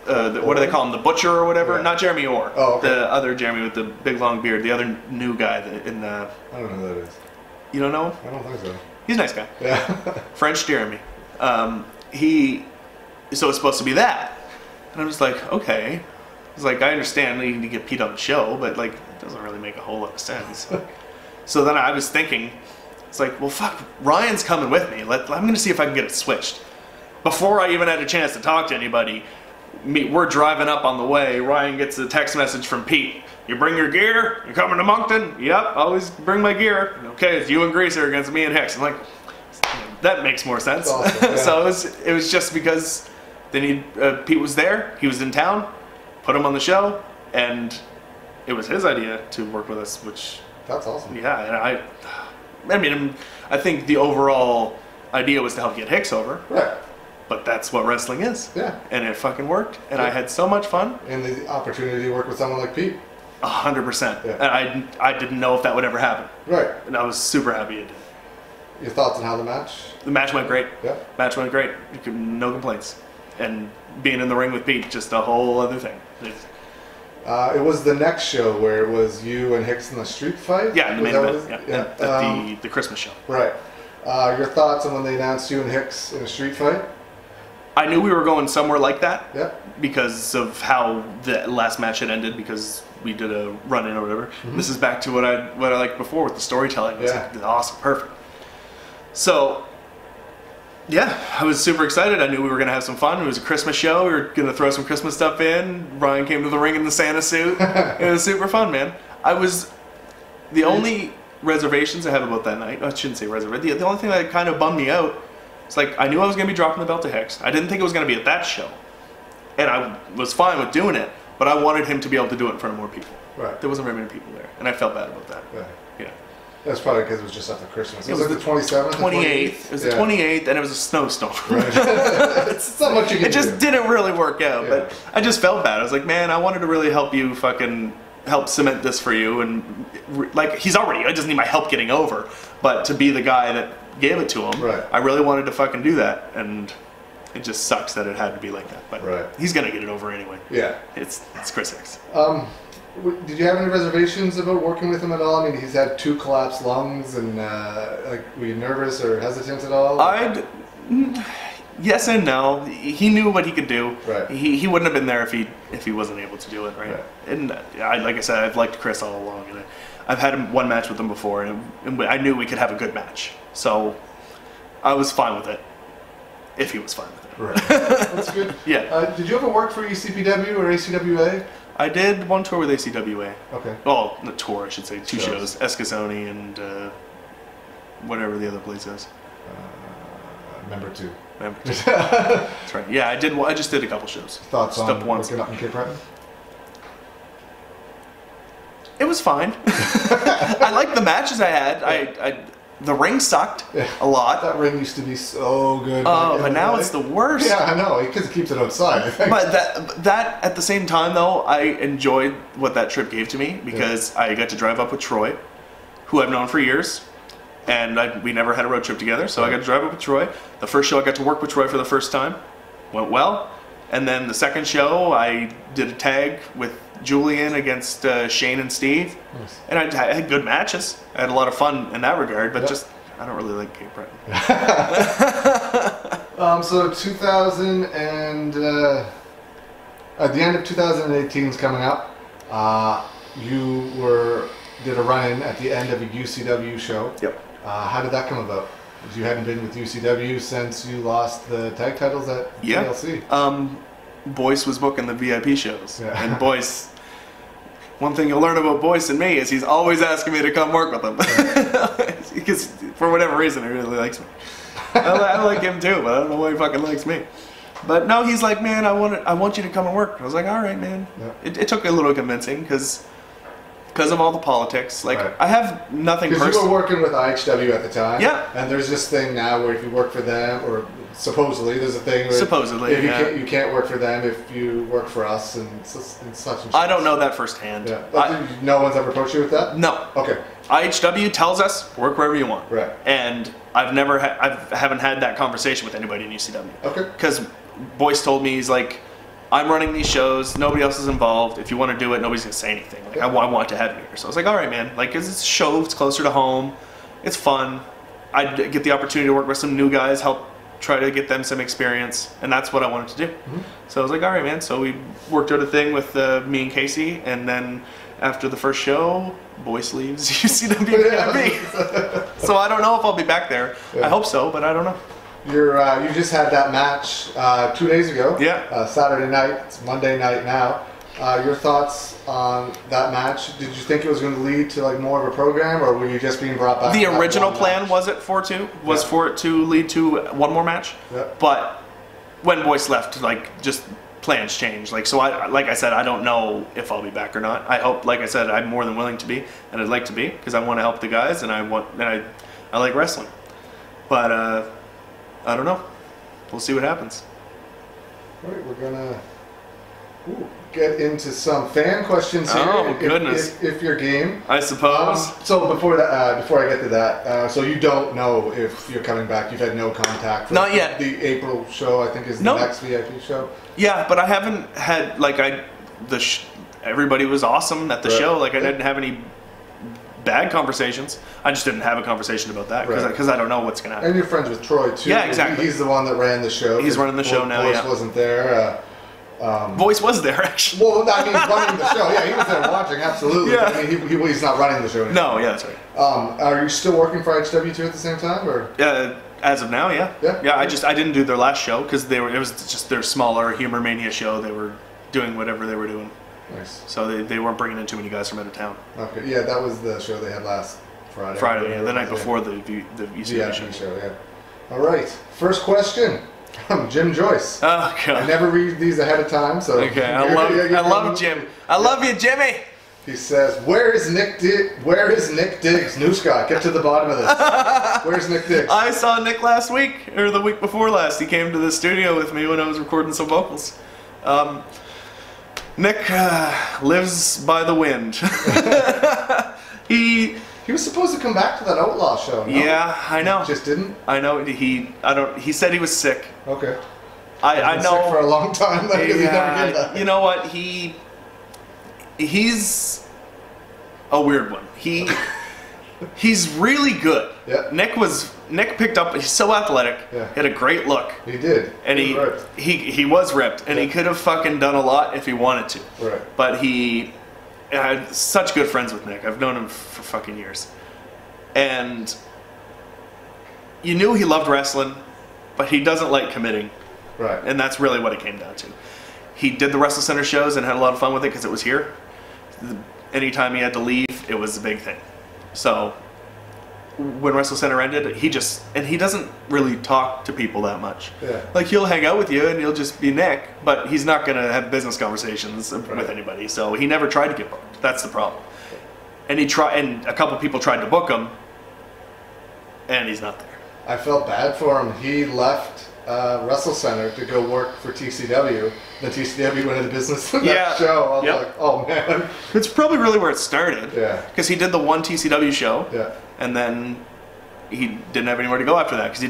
S1: what do they call him, the Butcher or whatever?
S2: Yeah.
S1: Not Jeremy Orr.
S2: Oh, okay.
S1: The other Jeremy with the big long beard, the other new guy in the...
S2: I don't know who that is.
S1: You don't know him?
S2: I don't think so.
S1: He's a nice guy.
S2: Yeah.
S1: French Jeremy. So it's supposed to be that. And I'm just like, okay. It's like, I understand needing to get Pete on the show, but like, it doesn't really make a whole lot of sense. So then I was thinking, it's like, well, fuck, Ryan's coming with me. I'm going to see if I can get it switched. Before I even had a chance to talk to anybody, we're driving up on the way. Ryan gets a text message from Pete. You bring your gear? You coming to Moncton? Yep, always bring my gear. Okay, it's you and Greaser against me and Hicks. I'm like, that makes more sense.
S2: Awesome, yeah.
S1: So it was just because Pete was there, he was in town, put him on the show, and it was his idea to work with us, which...
S2: That's awesome.
S1: Yeah, and I think the overall idea was to help get Hicks over.
S2: Right.
S1: But that's what wrestling is.
S2: Yeah.
S1: And it fucking worked, and
S2: Yeah.
S1: I had so much fun.
S2: And the opportunity to work with someone like Pete.
S1: 100%.
S2: Yeah.
S1: And I didn't know if that would ever happen.
S2: Right.
S1: And I was super happy it did.
S2: Your thoughts on how the match?
S1: The match went great.
S2: Yeah.
S1: Match went great. No complaints. And being in the ring with Pete, just a whole other thing.
S2: It was the next show where it was you and Hicks in the street fight?
S1: Yeah, in the main
S2: Was
S1: event.
S2: that
S1: Yeah,
S2: what it was?
S1: at the Christmas show.
S2: Right. Your thoughts on when they announced you and Hicks in a street fight?
S1: I knew we were going somewhere like that.
S2: Yeah.
S1: Because of how the last match had ended, because we did a run-in or whatever. This is back to what I liked before with the storytelling. It was
S2: Yeah.
S1: like, awesome, perfect. So, yeah, I was super excited. I knew we were going to have some fun. It was a Christmas show. We were going to throw some Christmas stuff in. Ryan came to the ring in the Santa suit. It was super fun, man. The only reservations I have about that night, I shouldn't say reservation, the only thing that kind of bummed me out, it's like, I knew I was going to be dropping the belt to Hicks. I didn't think it was going to be at that show. and I was fine with doing it, but I wanted him to be able to do it in front of more people.
S2: Right.
S1: There wasn't very many people there, and I felt bad about that.
S2: Right.
S1: Yeah.
S2: That's probably because it was just after Christmas.
S1: It was
S2: the 27th?
S1: 28th. It was the 28th, and it was a snowstorm.
S2: Right. It's not much you can
S1: It just didn't really work out, but I just felt bad. I was like, man, I wanted to really help you help cement this for you, and like, I just need my help getting over, but to be the guy that gave it to him,
S2: right.
S1: I really wanted to fucking do that, and it just sucks that it had to be like that, but he's gonna get it over anyway.
S2: Yeah.
S1: It's Chris Hicks.
S2: Did you have any reservations about working with him at all? I mean, he's had 2 collapsed lungs, and were you nervous or hesitant at all?
S1: Yes and no. He knew what he could do.
S2: Right.
S1: He wouldn't have been there if he wasn't able to do it. Right. And like I said, I've liked Chris all along, and I've had one match with him before, and I knew we could have a good match. So I was fine with it. If he was fine with it.
S2: Right. That's good.
S1: Yeah.
S2: Did you ever work for ECPW or ACWA?
S1: I did one tour with ACWA.
S2: Okay.
S1: Well, the tour, I should say. 2 shows. Escasoni and whatever the other place is.
S2: Member 2.
S1: Member 2. That's right. Yeah, I just did a couple shows.
S2: Thoughts on working up in Cape Breton?
S1: It was fine. I liked the matches I had. The ring sucked a lot.
S2: That ring used to be so good.
S1: Oh, but now it's the worst.
S2: Yeah, I know, because it keeps it outside, I think.
S1: But that at the same time, though, I enjoyed what that trip gave to me, because I got to drive up with Troy, who I've known for years, and we never had a road trip together, so I got to drive up with Troy. The first show, I got to work with Troy for the first time. Went well. And then the second show, I did a tag with Julian against Shane and Steve. Nice. And I had good matches. I had a lot of fun in that regard, but just, I don't really like Cape Breton.
S2: So 2000 and, at the end of 2018 is coming up. You did a run-in at the end of a UCW show.
S1: Yep.
S2: How did that come about? You hadn't been with UCW since you lost the tag titles at TLC.
S1: Boyce was booking the VIP shows.
S2: Yeah.
S1: And Boyce, one thing you'll learn about Boyce and me is he's always asking me to come work with him. Because for whatever reason, he really likes me. I like him too, but I don't know why he fucking likes me. But no, he's like, man, I want you to come and work. I was like, all right, man. Yeah. It took a little convincing, because of all the politics. Like, I have nothing personal.
S2: Because you were working with IHW at the time.
S1: Yeah.
S2: And there's this thing now where if you work for them, or supposedly there's a thing where
S1: supposedly,
S2: if you can't work for them if you work for us and such and such.
S1: I don't know that firsthand.
S2: Yeah. No one's ever approached you with that?
S1: No.
S2: Okay.
S1: IHW tells us work wherever you want.
S2: Right.
S1: And I haven't had that conversation with anybody in UCW.
S2: Okay.
S1: Because Boyce told me, he's like, I'm running these shows, nobody else is involved. If you want to do it, nobody's going to say anything. Like, I want to have you here. So I was like, all right, man. Like, 'cause it's a show, it's closer to home, it's fun. I get the opportunity to work with some new guys, help try to get them some experience, and that's what I wanted to do. Mm-hmm. So I was like, all right, man. So we worked out a thing with me and Casey, and then after the first show, Boyce leaves UCW. So I don't know if I'll be back there. Yeah. I hope so, but I don't know.
S2: You just had that match 2 days ago.
S1: Yeah.
S2: Saturday night. It's Monday night now. Your thoughts on that match? Did you think it was going to lead to like more of a program, or were you just being brought back?
S1: The original plan was for it to lead to one more match.
S2: Yeah.
S1: But when Boyce left, like, just plans changed. Like, so like I said, I don't know if I'll be back or not. I hope, like I said, I'm more than willing to be, and I'd like to be, because I want to help the guys, and I like wrestling. But I don't know. We'll see what happens.
S2: All right, we're gonna get into some fan questions here.
S1: Oh, goodness.
S2: If you're game.
S1: I suppose.
S2: So before I get to that, so you don't know if you're coming back. You've had no contact. For
S1: Not yet.
S2: The April show, I think, is the next VIP show.
S1: Yeah, but I haven't had, like, everybody was awesome at the show. Like, I didn't have any bad conversations. I just didn't have a conversation about that because I don't know what's going to happen.
S2: And you're friends with Troy, too.
S1: Yeah, exactly.
S2: He's the one that ran the show.
S1: He's running the show now,
S2: Boyce wasn't there.
S1: Boyce was there, actually.
S2: Well, I mean, running the show. Yeah, he was there watching, absolutely.
S1: Yeah.
S2: I mean, he's not running the show anymore.
S1: No, yeah, that's right.
S2: Are you still working for IHW2 at the same time, or?
S1: As of now, yeah.
S2: Yeah.
S1: I didn't do their last show because it was just their smaller Humor Mania show. They were doing whatever they were doing.
S2: Nice.
S1: So they weren't bringing in too many guys from out of town.
S2: Okay, yeah, that was the show they had last Friday.
S1: Yeah, the night before the UCW
S2: show. Yeah. All right, first question. Jim Joyce.
S1: Oh
S2: I
S1: god.
S2: never read these ahead of time, so...
S1: Okay, I love Jim. I love you, Jimmy.
S2: He says, where is Nick Diggs? New Scott, get to the bottom of this. Where's Nick Diggs?
S1: I saw Nick last week, or the week before last. He came to the studio with me when I was recording some vocals. Nick lives by the wind. He
S2: was supposed to come back to that Outlaw show, no?
S1: Yeah, I know.
S2: Just didn't?
S1: I know. He said he was sick.
S2: Okay.
S1: I know.
S2: Sick for a long time, then, because he never came back.
S1: You know what? He's a weird one. He's really good.
S2: Yeah.
S1: Nick picked up. He's so athletic.
S2: Yeah.
S1: He had a great look.
S2: He did.
S1: And he was ripped, and he could have fucking done a lot if he wanted to.
S2: Right.
S1: But I had such good friends with Nick. I've known him for fucking years, and you knew he loved wrestling, but he doesn't like committing.
S2: Right.
S1: And that's really what it came down to. He did the Wrestle Center shows and had a lot of fun with it because it was here. Anytime he had to leave, it was a big thing. So when Wrestle Center ended, he doesn't really talk to people that much.
S2: Yeah.
S1: Like, he'll hang out with you and he'll just be Nick, but he's not going to have business conversations with anybody. So he never tried to get booked. That's the problem. And and a couple people tried to book him, and he's not there.
S2: I felt bad for him. He left Wrestle Center to go work for TCW. Then TCW went into business in that show. I was like, oh man.
S1: It's probably really where it started.
S2: Yeah.
S1: Because he did the one TCW show.
S2: Yeah.
S1: And then he didn't have anywhere to go after that because he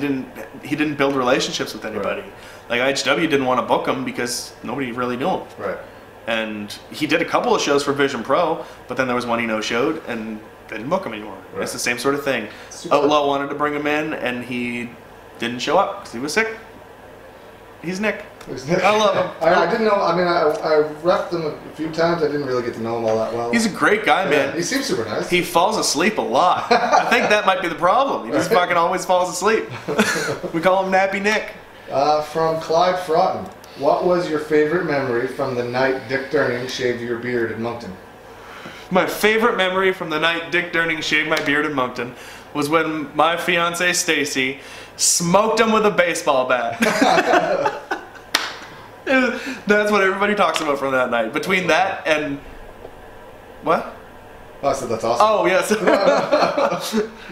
S1: didn't build relationships with anybody. Right. Like, IHW didn't want to book him because nobody really knew him.
S2: Right.
S1: And he did a couple of shows for Vision Pro, but then there was one he no-showed and they didn't book him anymore. Right. It's the same sort of thing. Outlaw wanted to bring him in and he didn't show up because he was sick. He's Nick. I love him.
S2: I didn't know. I mean, I repped him a few times. I didn't really get to know him all that well.
S1: He's a great guy, man.
S2: He seems super nice.
S1: He falls asleep a lot. I think that might be the problem. He just fucking always falls asleep. We call him Nappy Nick.
S2: From Clyde Fraughton. What was your favorite memory from the night Dick Durning shaved your beard in Moncton?
S1: My favorite memory from the night Dick Durning shaved my beard in Moncton was when my fiancée Stacy smoked him with a baseball bat. That's what everybody talks about from that night. Between that and... What?
S2: Oh, I said that's awesome.
S1: Oh, yes.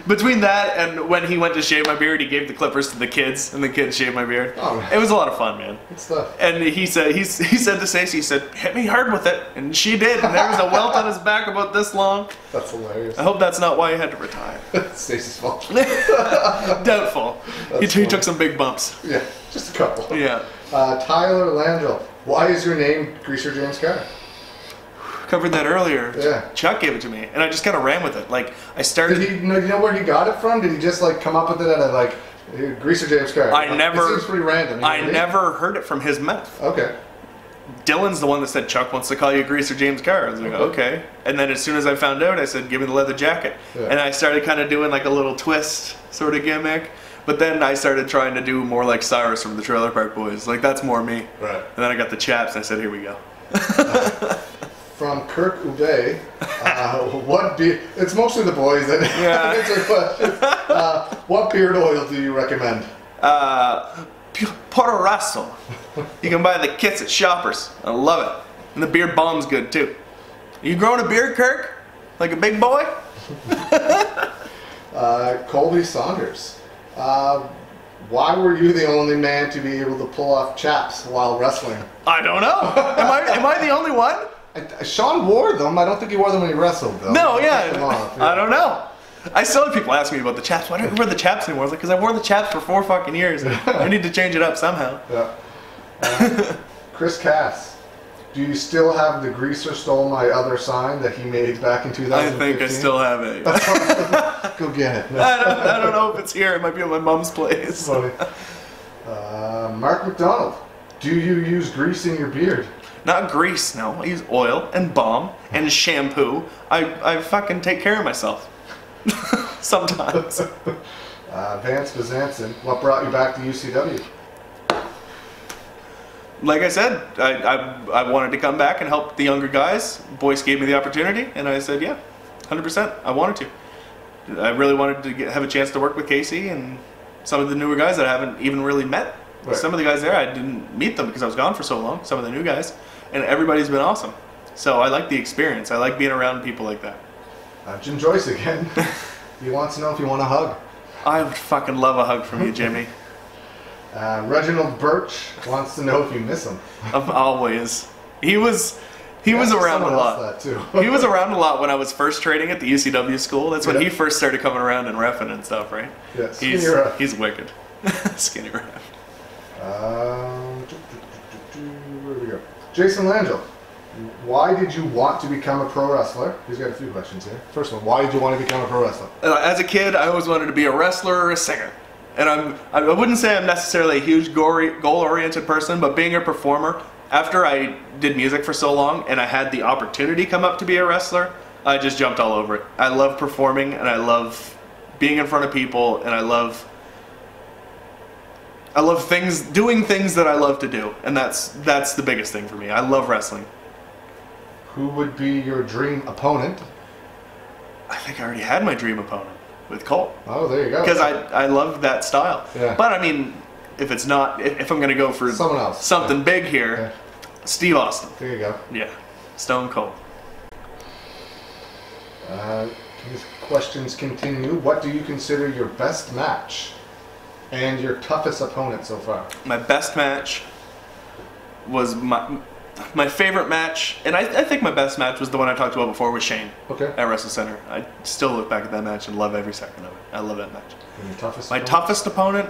S1: Between that and when he went to shave my beard, he gave the clippers to the kids, and the kids shaved my beard. Oh, it was a lot of fun, man.
S2: Good stuff.
S1: And he said to Stacey, he said, hit me hard with it. And she did. And there was a welt on his back about this long.
S2: That's hilarious.
S1: I hope that's not why he had to retire.
S2: Stacey's fault.
S1: Doubtful. He took some big bumps.
S2: Yeah, just a couple.
S1: Yeah.
S2: Tyler Landrill. Why is your name Greaser James Carr?
S1: Covered that earlier.
S2: Yeah.
S1: Chuck gave it to me, and I just kind of ran with it. Like, I started...
S2: Did he, you know where he got it from? Did he just, like, come up with it at a, like, Greaser James Carr? It seems pretty random.
S1: I never heard it from his mouth.
S2: Okay.
S1: Dylan's the one that said, Chuck wants to call you Greaser James Carr. I was like, okay. And then as soon as I found out, I said, give me the leather jacket. Yeah. And I started kind of doing, like, a little twist sort of gimmick. But then I started trying to do more like Cyrus from the Trailer Park Boys. Like, that's more me.
S2: Right. And
S1: then I got the chaps, and I said, here we go.
S2: From Kirk Uday, what beard? It's mostly the boys that answer questions. What beard oil do you recommend?
S1: Porto Rosso. You can buy the kits at Shoppers. I love it. And the beard balm's good too. You growing a beard, Kirk? Like a big boy?
S2: Colby Saunders. Why were you the only man to be able to pull off chaps while wrestling?
S1: I don't know. Am I the only one?
S2: Sean wore them. I don't think he wore them when he wrestled, though.
S1: No, yeah. I don't know. I still have people ask me about the chaps. Why don't you wear the chaps anymore? I was like, because I wore the chaps for 4 fucking years. I need to change it up somehow.
S2: Yeah. Chris Cass. Do you still have the Greaser Stole My Other sign that he made back in 2015?
S1: I think I still have it.
S2: Go get it.
S1: I don't know if it's here. It might be at my mom's place.
S2: Funny. Mark McDonald. Do you use grease in your beard?
S1: Not grease, no. I use oil and balm and shampoo. I fucking take care of myself. Sometimes.
S2: Vance Bezanson. What brought you back to UCW?
S1: Like I said, I wanted to come back and help the younger guys. Boyce gave me the opportunity, and I said, yeah, 100%. I wanted to. I really wanted to have a chance to work with Casey and some of the newer guys that I haven't even really met.
S2: Right.
S1: Some of the guys there, I didn't meet them because I was gone for so long. Some of the new guys, and everybody's been awesome. So I like the experience. I like being around people like that.
S2: Jim Joyce again. He wants to know if you want a hug.
S1: I would fucking love a hug from you, Jimmy.
S2: Reginald Birch wants to know if you miss him.
S1: Always. He was around a lot.
S2: That too.
S1: He was around a lot when I was first training at the UCW school. That's when
S2: Yeah.
S1: he first started coming around and reffing and stuff, right?
S2: Yeah, skinny ref.
S1: He's wicked. Skinny ref.
S2: Where do we go? Jason Langell. Why did you want to become a pro wrestler? He's got a few questions here. First one, why did you want to become a pro wrestler?
S1: As a kid, I always wanted to be a wrestler or a singer. And I wouldn't say I'm necessarily a huge goal-oriented person, but being a performer, after I did music for so long and I had the opportunity come up to be a wrestler, I just jumped all over it. I love performing and I love being in front of people, and I love doing things that I love to do, and that's the biggest thing for me. I love wrestling.
S2: Who would be your dream opponent?
S1: I think I already had my dream opponent with Cole.
S2: Oh, there you go.
S1: Because I love that style.
S2: Yeah.
S1: But I mean, if it's not, if I'm going to go for
S2: someone else,
S1: something big here, Steve Austin.
S2: There you go.
S1: Yeah, Stone Cold.
S2: These questions continue. What do you consider your best match and your toughest opponent so far?
S1: My best match was my favorite match, and I think my best match was the one I talked about before with Shane.
S2: Okay.
S1: At Wrestle Center. I still look back at that match and love every second of it. I love that match.
S2: And your toughest
S1: My
S2: opponent?
S1: toughest opponent?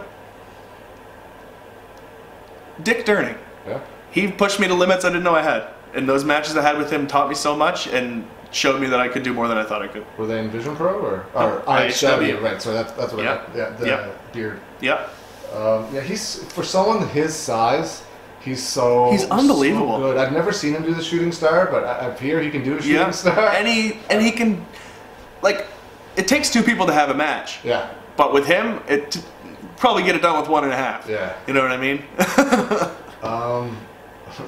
S1: Dick Durning.
S2: Yeah.
S1: He pushed me to limits I didn't know I had. And those matches I had with him taught me so much and showed me that I could do more than I thought I could.
S2: Were they in Vision Pro or
S1: IHW?
S2: Right, so that's what
S1: Yeah.
S2: the beard.
S1: Yeah.
S2: Yeah, he's, for someone his size, he's
S1: unbelievable.
S2: so good. I've never seen him do the shooting star, but I hear he can do a shooting star.
S1: And he can, like, it takes two people to have a match.
S2: Yeah.
S1: But with him, probably get it done with 1.5.
S2: Yeah.
S1: You know what I mean?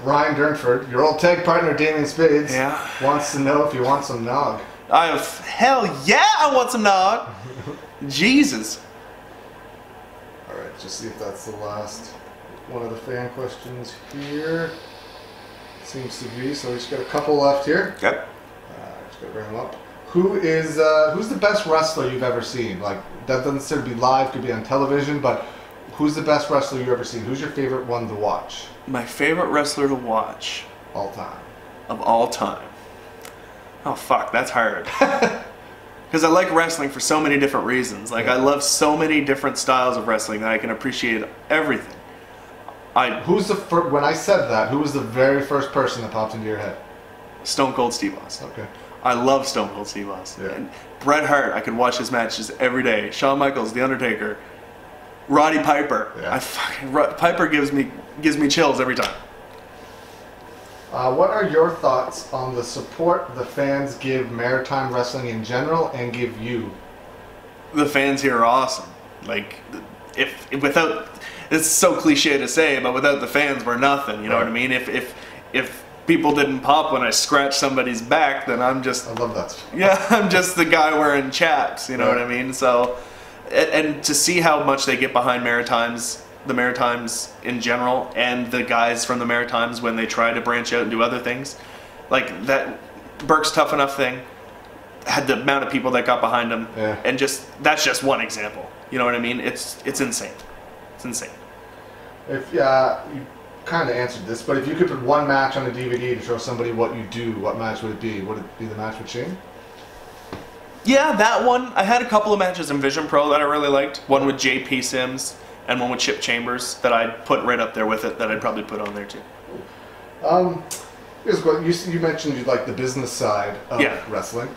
S2: Ryan Durnford, your old tag partner Damien Spades,
S1: Yeah.
S2: wants to know if you want some nog.
S1: Hell yeah, I want some nog. Jesus.
S2: All right, just see if that's the last one of the fan questions here. Seems to be. So we just got a couple left here.
S1: Yep.
S2: Just gotta bring them up. Who's the best wrestler you've ever seen? Like, that doesn't necessarily be live, could be on television, but who's the best wrestler you've ever seen? Who's your favorite one to watch?
S1: My favorite wrestler to watch
S2: All time.
S1: of all time. Oh fuck, that's hard. Because I like wrestling for so many different reasons. Like, I love so many different styles of wrestling that I can appreciate everything.
S2: When I said that, who was the very first person that popped into your head?
S1: Stone Cold Steve Austin.
S2: Okay.
S1: I love Stone Cold Steve Austin.
S2: Yeah.
S1: And Bret Hart, I could watch his matches every day. Shawn Michaels, The Undertaker, Roddy Piper.
S2: Yeah.
S1: Piper gives me chills every time.
S2: What are your thoughts on the support the fans give maritime wrestling in general and give you?
S1: The fans here are awesome. Like, without, it's so cliche to say, but without the fans, we're nothing. You know what I mean? If people didn't pop when I scratched somebody's back, then I'm just...
S2: I love that.
S1: Yeah, I'm just the guy wearing chaps, you know what I mean? So, and to see how much they get behind the Maritimes in general, and the guys from the Maritimes when they try to branch out and do other things, like that Burke's Tough Enough thing, had the amount of people that got behind him, and that's just one example. You know what I mean? It's insane. It's insane.
S2: If you kind of answered this, but if you could put one match on a DVD to show somebody what you do, what match would it be? Would it be the match with Shane?
S1: Yeah, that one. I had a couple of matches in Vision Pro that I really liked. One with JP Sims and one with Chip Chambers that I'd put right up there with it, that I'd probably put on there too.
S2: Here's what you mentioned. You like the business side of wrestling.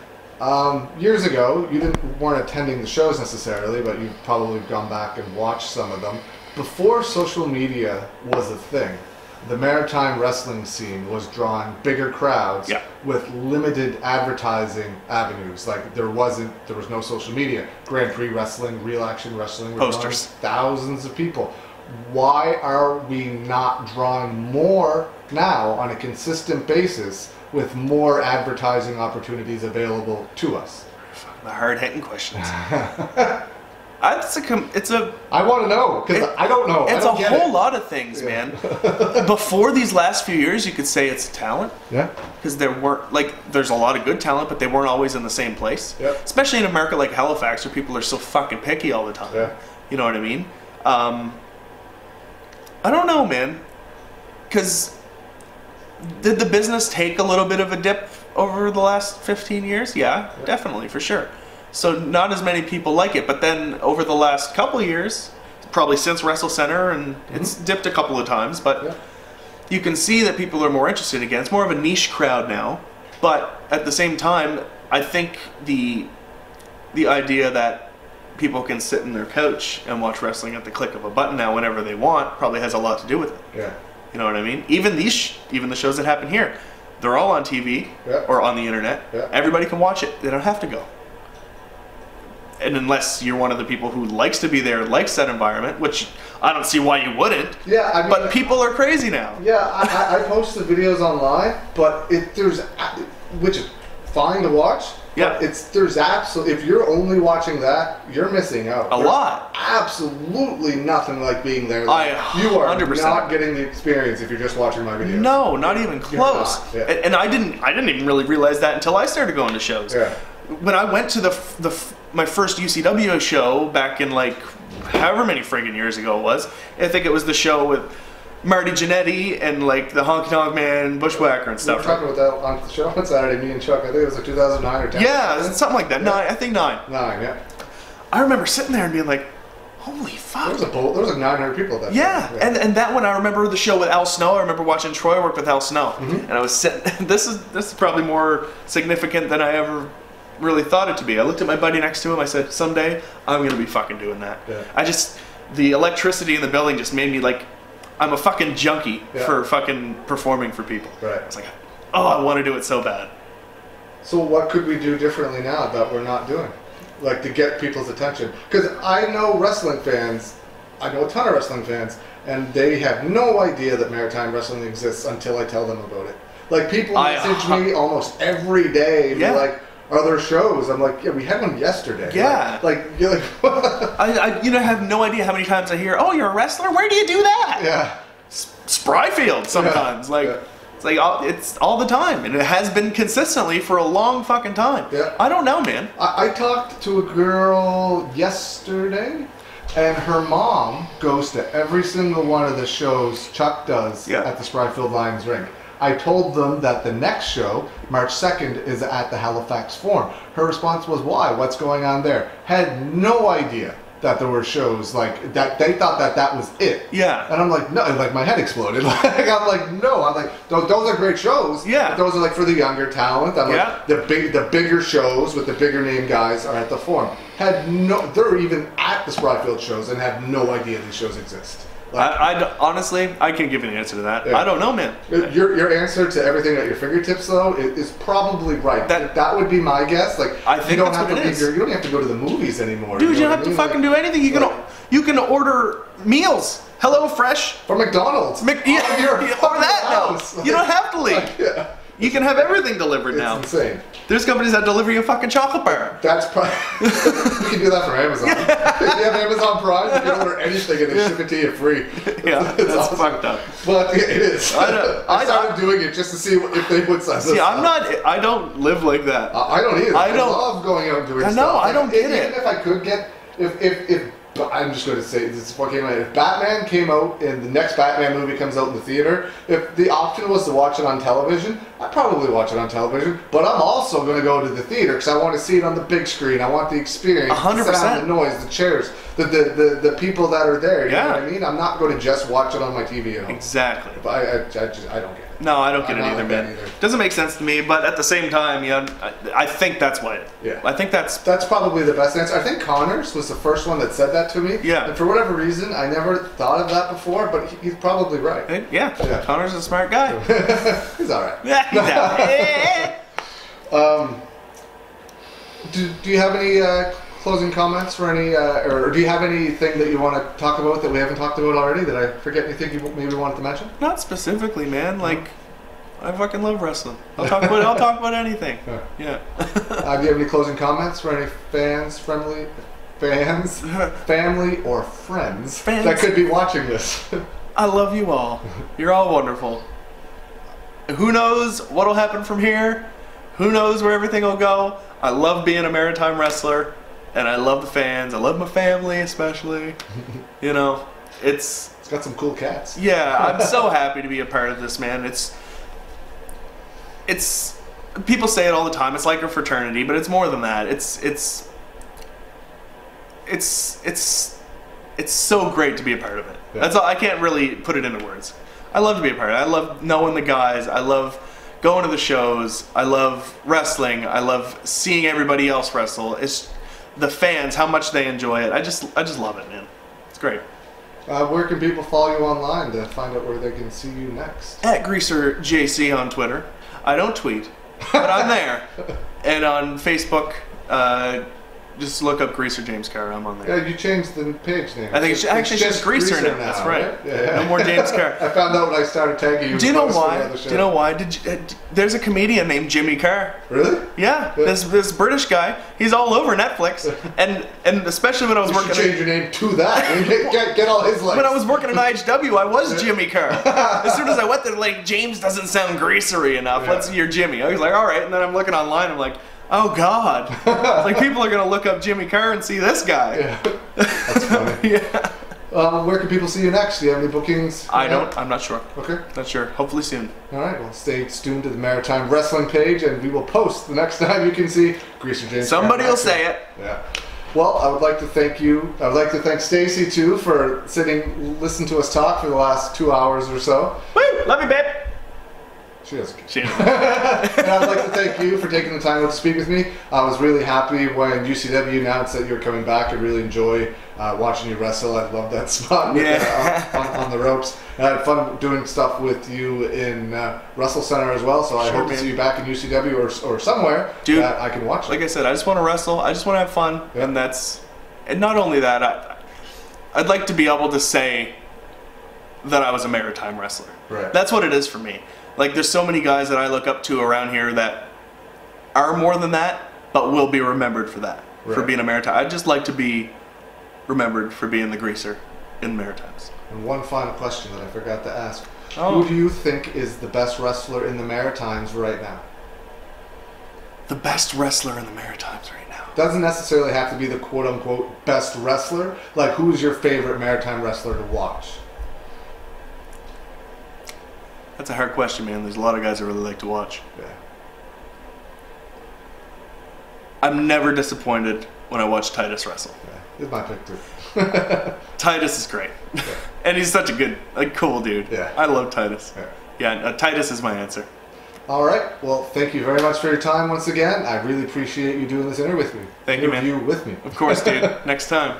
S2: Years ago, you weren't attending the shows necessarily, but you've probably gone back and watched some of them. Before social media was a thing, the maritime wrestling scene was drawing bigger crowds with limited advertising avenues. Like, there was no social media. Grand Prix wrestling, Real Action Wrestling were
S1: posters,
S2: thousands of people. Why are we not drawing more now on a consistent basis with more advertising opportunities available to us?
S1: The hard-hitting questions. It's a.
S2: I want to know because I don't know.
S1: It's
S2: I don't
S1: a whole lot of things, man. Before these last few years, you could say it's talent.
S2: Yeah.
S1: Because there's a lot of good talent, but they weren't always in the same place.
S2: Yeah.
S1: Especially in America, like Halifax, where people are so fucking picky all the time.
S2: Yeah.
S1: You know what I mean? I don't know, man. Because did the business take a little bit of a dip over the last 15 years? Yeah, definitely, for sure. So not as many people like it, but then over the last couple of years, probably since Wrestle Center, and it's dipped a couple of times, but you can see that people are more interested again. It's more of a niche crowd now, but at the same time, I think the idea that people can sit in their couch and watch wrestling at the click of a button now whenever they want probably has a lot to do with it.
S2: Yeah.
S1: You know what I mean? Even the shows that happen here, they're all on TV or on the internet.
S2: Yeah.
S1: Everybody can watch it. They don't have to go. And unless you're one of the people who likes to be there, likes that environment, which I don't see why you wouldn't.
S2: Yeah, I mean,
S1: but people are crazy now.
S2: Yeah, I post the videos online, but which is fine to watch.
S1: Yeah.
S2: There's absolutely, if you're only watching that, you're missing out.
S1: A lot.
S2: Absolutely nothing like being there.
S1: You
S2: are
S1: 100%.
S2: not getting the experience if you're just watching my videos.
S1: No, not even close.
S2: Yeah.
S1: And I didn't even really realize that until I started going to shows.
S2: Yeah.
S1: When I went to my first UCW show back in like however many friggin' years ago it was, I think it was the show with Marty Jannetty and like the Honky Tonk Man, Bushwhacker and stuff.
S2: We were talking about that on the show on Saturday, me and Chuck. I think it was like 2009 or 10.
S1: Yeah, something like that.
S2: Yeah.
S1: I think 9.
S2: 9, yeah.
S1: I remember sitting there and being like, holy fuck.
S2: There was like 900 people at that
S1: time. Yeah, and that one I remember the show with Al Snow. I remember watching Troy work with Al Snow. And I was sitting, this is probably more significant than I ever really thought it to be. I looked at my buddy next to him. I said, someday I'm going to be fucking doing that. Yeah. The electricity in the building just made me like, I'm a fucking junkie for fucking performing for people.
S2: Right.
S1: I was like, oh, I want to do it so bad.
S2: So what could we do differently now that we're not doing? Like to get people's attention? Because I know wrestling fans, I know a ton of wrestling fans, and they have no idea that maritime wrestling exists until I tell them about it. Like people message me almost every day and be like, are there shows? I'm like, yeah, we had one yesterday.
S1: Yeah.
S2: You're like,
S1: I have no idea how many times I hear, oh, you're a wrestler? Where do you do that?
S2: Yeah.
S1: Spryfield sometimes. It's all the time. And it has been consistently for a long fucking time.
S2: Yeah.
S1: I don't know, man.
S2: I talked to a girl yesterday, and her mom goes to every single one of the shows Chuck does at the Spryfield Lions Ring. I told them that the next show, March 2nd, is at the Halifax Forum. Her response was, why? What's going on there? Had no idea that there were shows like that. They thought that was it.
S1: Yeah.
S2: And I'm like, no, like my head exploded. I'm like, no. I'm like, those are great shows.
S1: Yeah.
S2: But those are like for the younger talent. I'm like, the bigger shows with the bigger name guys are at the Forum. They're even at the Spryfield shows and have no idea these shows exist.
S1: Honestly, I can't give you an answer to that.
S2: Yeah.
S1: I don't know, man.
S2: Your answer to everything at your fingertips, though, is probably right. That would be my guess. Like,
S1: I think
S2: you don't
S1: that's
S2: have
S1: what
S2: to
S1: it is.
S2: You don't have to go to the movies anymore.
S1: Dude, you don't have to fucking do anything. You can order meals. Hello Fresh
S2: from McDonald's.
S1: Or that now. You don't have to leave. You can have everything delivered now.
S2: It's insane.
S1: There's companies that deliver you a fucking chocolate bar.
S2: That's probably... You can do that for Amazon. If you have Amazon Prime, you can order anything and they ship it to you free.
S1: Yeah,
S2: it's
S1: that's
S2: awesome.
S1: fucked up.
S2: But it is. I started doing it just to see if they would sign.
S1: See, I don't live like that.
S2: I don't either. I love going out and doing stuff.
S1: No, I don't get it.
S2: Even if I could get... If I'm just going to say this is what came out. If Batman came out and the next Batman movie comes out in the theater, if the option was to watch it on television, I'd probably watch it on television. But I'm also going to go to the theater because I want to see it on the big screen. I want the experience,
S1: 100%.
S2: the sound, the noise, the chairs, the people that are there. You know what I mean? I'm not going to just watch it on my TV at home.
S1: Exactly.
S2: But I don't get it.
S1: No, I don't get it either, man. Doesn't make sense to me, but at the same time, I think that's why.
S2: Yeah.
S1: I think that's
S2: probably the best answer. I think Connors was the first one that said that to me.
S1: Yeah.
S2: And for whatever reason, I never thought of that before, but he's probably right.
S1: Yeah. Connors is a smart guy.
S2: He's all right.
S1: Yeah, he's all right.
S2: Do you have any closing comments for any, or do you have anything that you want to talk about that we haven't talked about already? Did I forget anything you maybe wanted to mention?
S1: Not specifically, man. Like, I fucking love wrestling. I'll talk about anything. Yeah.
S2: Do you have any closing comments for any fans, friendly fans, family, or friends
S1: Fans.
S2: that could be watching this.
S1: I love you all. You're all wonderful. Who knows what'll happen from here? Who knows where everything will go? I love being a maritime wrestler, and I love the fans. I love my family, especially. You know, it's
S2: got some cool cats.
S1: Yeah, I'm so happy to be a part of this, man. It's people say it all the time. It's like a fraternity, but it's more than that. It's so great to be a part of it.
S2: Yeah.
S1: That's all. I can't really put it into words. I love to be a part of it. I love knowing the guys. I love going to the shows. I love wrestling. I love seeing everybody else wrestle. It's the fans, how much they enjoy it. I just love it, man. It's great.
S2: Where can people follow you online to find out where they can see you next?
S1: At GreaserJC on Twitter. I don't tweet, but I'm there. And on Facebook, just look up Greaser James Carr. I'm on there.
S2: Yeah, you changed the page name.
S1: I think it's actually just Greaser now. That's right.
S2: Yeah.
S1: No more James Carr.
S2: I found out when I started tagging you.
S1: Do you know why? Do you know why? There's a comedian named Jimmy Carr.
S2: Really?
S1: Yeah. This British guy. He's all over Netflix, and especially when I was
S2: You
S1: working.
S2: should change your name to that and get all his likes.
S1: When I was working at IHW, I was Jimmy Carr. As soon as I went there, like, James doesn't sound greasery enough.
S2: Yeah.
S1: You're Jimmy. I was like, all right. And then I'm looking online. I'm like, oh God! Like, people are gonna look up Jimmy Carr and see this guy.
S2: Yeah. That's funny.
S1: Yeah.
S2: Where can people see you next? Do you have any bookings?
S1: I'm not sure.
S2: Okay.
S1: Not sure. Hopefully soon.
S2: All right. Well, stay tuned to the Maritime Wrestling page, and we will post the next time you can see Greaser James.
S1: Somebody will say it.
S2: Yeah. Well, I would like to thank you. I would like to thank Stacy too for listen to us talk for the last 2 hours or so.
S1: Woo! Love you, babe.
S2: She doesn't care.
S1: She
S2: And I'd like to thank you for taking the time out to speak with me. I was really happy when UCW announced that you were coming back. I really enjoy watching you wrestle. I love that spot with, on the ropes. And I had fun doing stuff with you in Wrestle Center as well. So I hope to see you back in UCW or somewhere that I can watch.
S1: Like I said, I just want to wrestle. I just want to have fun, and not only that, I'd like to be able to say that I was a maritime wrestler.
S2: Right.
S1: That's what it is for me. Like, there's so many guys that I look up to around here that are more than that, but will be remembered for that, for being a maritime. I'd just like to be remembered for being the greaser in Maritimes.
S2: And one final question that I forgot to ask.
S1: Oh.
S2: Who do you think is the best wrestler in the Maritimes right now?
S1: The best wrestler in the Maritimes right now.
S2: Doesn't necessarily have to be the quote-unquote best wrestler. Like, who's your favorite Maritime wrestler to watch?
S1: That's a hard question, man. There's a lot of guys I really like to watch.
S2: Yeah.
S1: I'm never disappointed when I watch Titus wrestle.
S2: Yeah. He's my pick too.
S1: Titus is great.
S2: Yeah.
S1: And he's such a good, cool dude.
S2: Yeah.
S1: I love Titus.
S2: Yeah.
S1: Titus is my answer.
S2: All right. Well, thank you very much for your time once again. I really appreciate you doing this interview with me.
S1: Thank you, man.
S2: With me.
S1: Of course, dude. Next time.